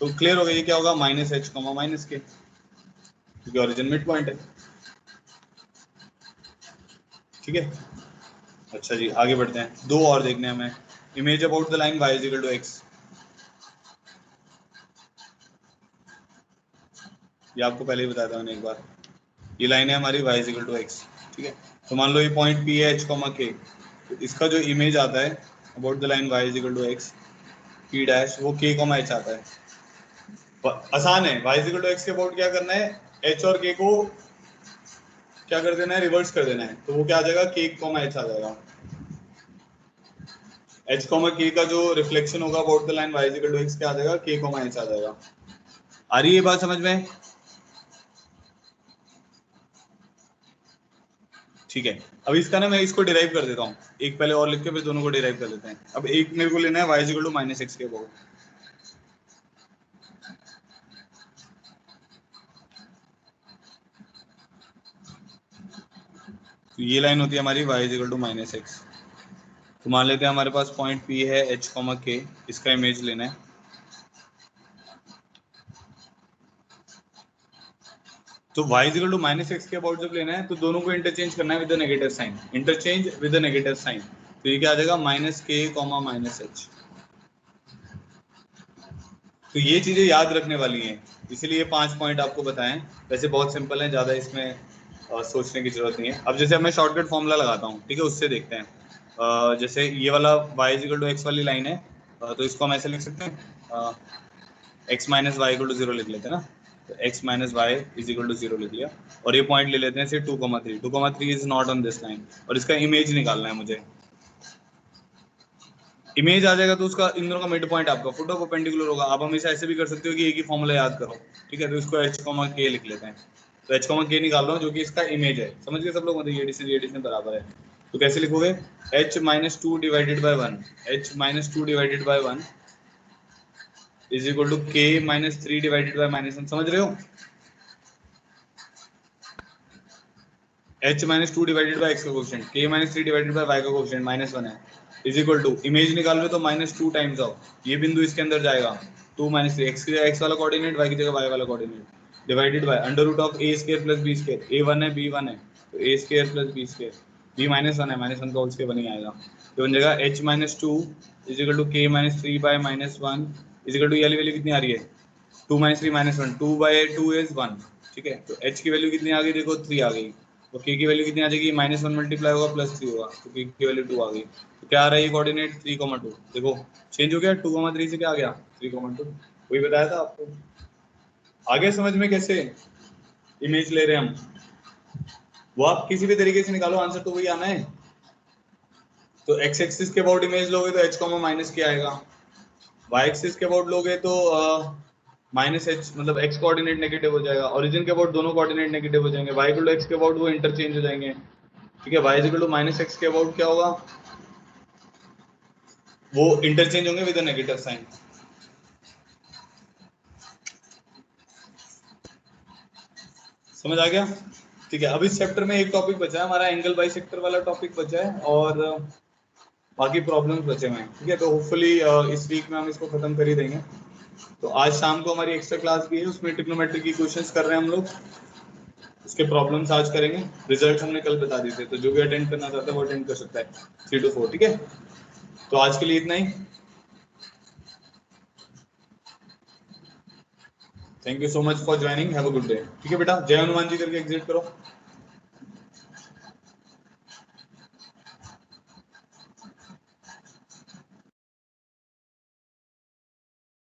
तो क्लियर हो गया, ये क्या होगा, माइनस एच कॉमा माइनस के, क्योंकि ओरिजिन मिड पॉइंट है। ठीक है। अच्छा जी, आगे बढ़ते हैं, दो और देखने हैं हमें। Image about the line y is equal to x, ये आपको पहले ही बताया था मैंने एक बार। ये लाइन है हमारी y is equal to x, ठीक है। तो मान लो ये पॉइंट पी है एच कॉमा के, तो इसका जो इमेज आता है about the line y is equal to x P dash, वो के कॉमा एच आता है। आसान है, y is equal to x के अबाउट क्या करना है, एच और के को क्या कर देना है, रिवर्स कर देना है। तो वो क्या आ जाएगा, के कॉमा एच आ जाएगा। एच कॉमा के का जो रिफ्लेक्शन होगा about the line y is equal to x क्या आ जाएगा, के कॉमा एच आ जाएगा। आ रही है बात समझ में। ठीक है, अब इसका ना मैं इसको डिराइव कर देता हूँ, एक पहले और लिख के फिर दोनों को डिराइव कर लेते हैं। अब एक मेरे को लेना है y is equal to minus x के अबाउट। तो ये लाइन होती है हमारी y is equal to minus x. तो मान लेते हैं हमारे पास पॉइंट पी है एच कॉमा के, इसका इमेज लेना है। तो y is equal to minus x के अबाउट जब लेना है तो दोनों को इंटरचेंज करना है with the negative sign, interchange with the negative sign. तो ये क्या आ जाएगा, माइनस के कॉमा माइनस एच। तो ये चीजें याद रखने वाली हैं, इसीलिए 5 पॉइंट आपको बताएं। वैसे बहुत सिंपल है, ज्यादा इसमें सोचने की जरूरत नहीं है। अब जैसे मैं शॉर्टकट फॉर्मूला लगाता हूँ, ठीक है, उससे देखते हैं। जैसे ये वाला y is equal to x वाली लाइन है, तो इसको हम ऐसे लिख सकते हैं, x minus y equal to 0 लिख लेते हैं ना। तो x minus y is equal to 0 लिख लिया, और ये पॉइंट ले लेते हैं से 2,3। 2,3 is not on this line, और इसका इमेज निकालना है मुझे। इमेज आ जाएगा तो उसका इन दोनों का मिड पॉइंट आपका फुट ऑफ परपेंडिकुलर होगा। आप हमेशा ऐसे भी कर सकते हो कि एक ही फॉर्मूला याद करो, ठीक है। तो इसको एच कॉमा के लिख लेते हैं। तो एच कॉमा के निकाल रहा हूँ जो कि इसका इमेज है, समझ गए सब लोग, मतलब ये एडिशन बराबर है। तो कैसे लिखोगे, h minus two divided by one, h minus two divided by one is equal to k minus three divided by minus one. समझ रहे हो, h minus two divided by x का coefficient, k minus three divided by y का coefficient -1 है। Is equal to image निकाल रहे तो -2 times of ये बिंदु इसके अंदर जाएगा 2 - 3 एक्स की जगह एक्स वाला कोऑर्डिनेट वाई की जगह वाई वाला coordinate divided by under root of a square plus b square a 1 है बी 1 है तो a square plus b square b -1 है -1 का होल स्क्वायर बन ही आएगा तो बन जाएगा h - 2 is equal to k - 3 by -1 is equal to ये वाली वैल्यू कितनी आ रही है 2 - 3 - 1 2 बाय 2 इज 1 ठीक है तो h की वैल्यू कितनी आ गई देखो 3 आ गई तो k की वैल्यू कितनी आ जाएगी -1 मल्टीप्लाई होगा +3 होगा तो k की वैल्यू 2 आ गई तो क्या आ रहा है ये कोऑर्डिनेट 3,2 देखो चेंज हो गया 2,3 से क्या आ गया 3,2 वही बताया था आपको आगे समझ में कैसे इमेज ले रहे हैं हम वो आप किसी भी तरीके से निकालो आंसर तो वही आना है तो x एक्सिस के अबाउट इमेज लोगे तो h, माइनस क्या आएगा y एक्सिस के अबाउट लोगे तो -h मतलब x कोऑर्डिनेट नेगेटिव हो जाएगा ओरिजिन के अबाउट दोनों कोऑर्डिनेट नेगेटिव हो जाएंगे y इक्वल टू x के अबाउट वो इंटरचेंज हो जाएंगे ठीक है y इक्वल टू -x के अबाउट क्या होगा वो इंटरचेंज होंगे विद अ नेगेटिव साइन समझ आ गया ठीक है अब इस चैप्टर में एक टॉपिक बचा है हमारा एंगल बाइसेक्टर वाला टॉपिक बचा है और बाकी प्रॉब्लम्स बचे हुए हैं ठीक है तो होपफुली इस वीक में हम इसको खत्म कर ही देंगे तो आज शाम को हमारी एक्स्ट्रा क्लास भी है उसमें ट्रिग्नोमेट्री की क्वेश्चंस कर रहे हैं हम लोग उसके प्रॉब्लम्स आज करेंगे रिजल्ट हमने कल बता दिए थे तो जो भी अटेंड करना चाहता है वो अटेंड कर सकता है 3 to 4 ठीक है तो आज के लिए इतना ही thank you so much for joining have a good day ठीक है बेटा जय हनुमान जी करके एग्जिट करो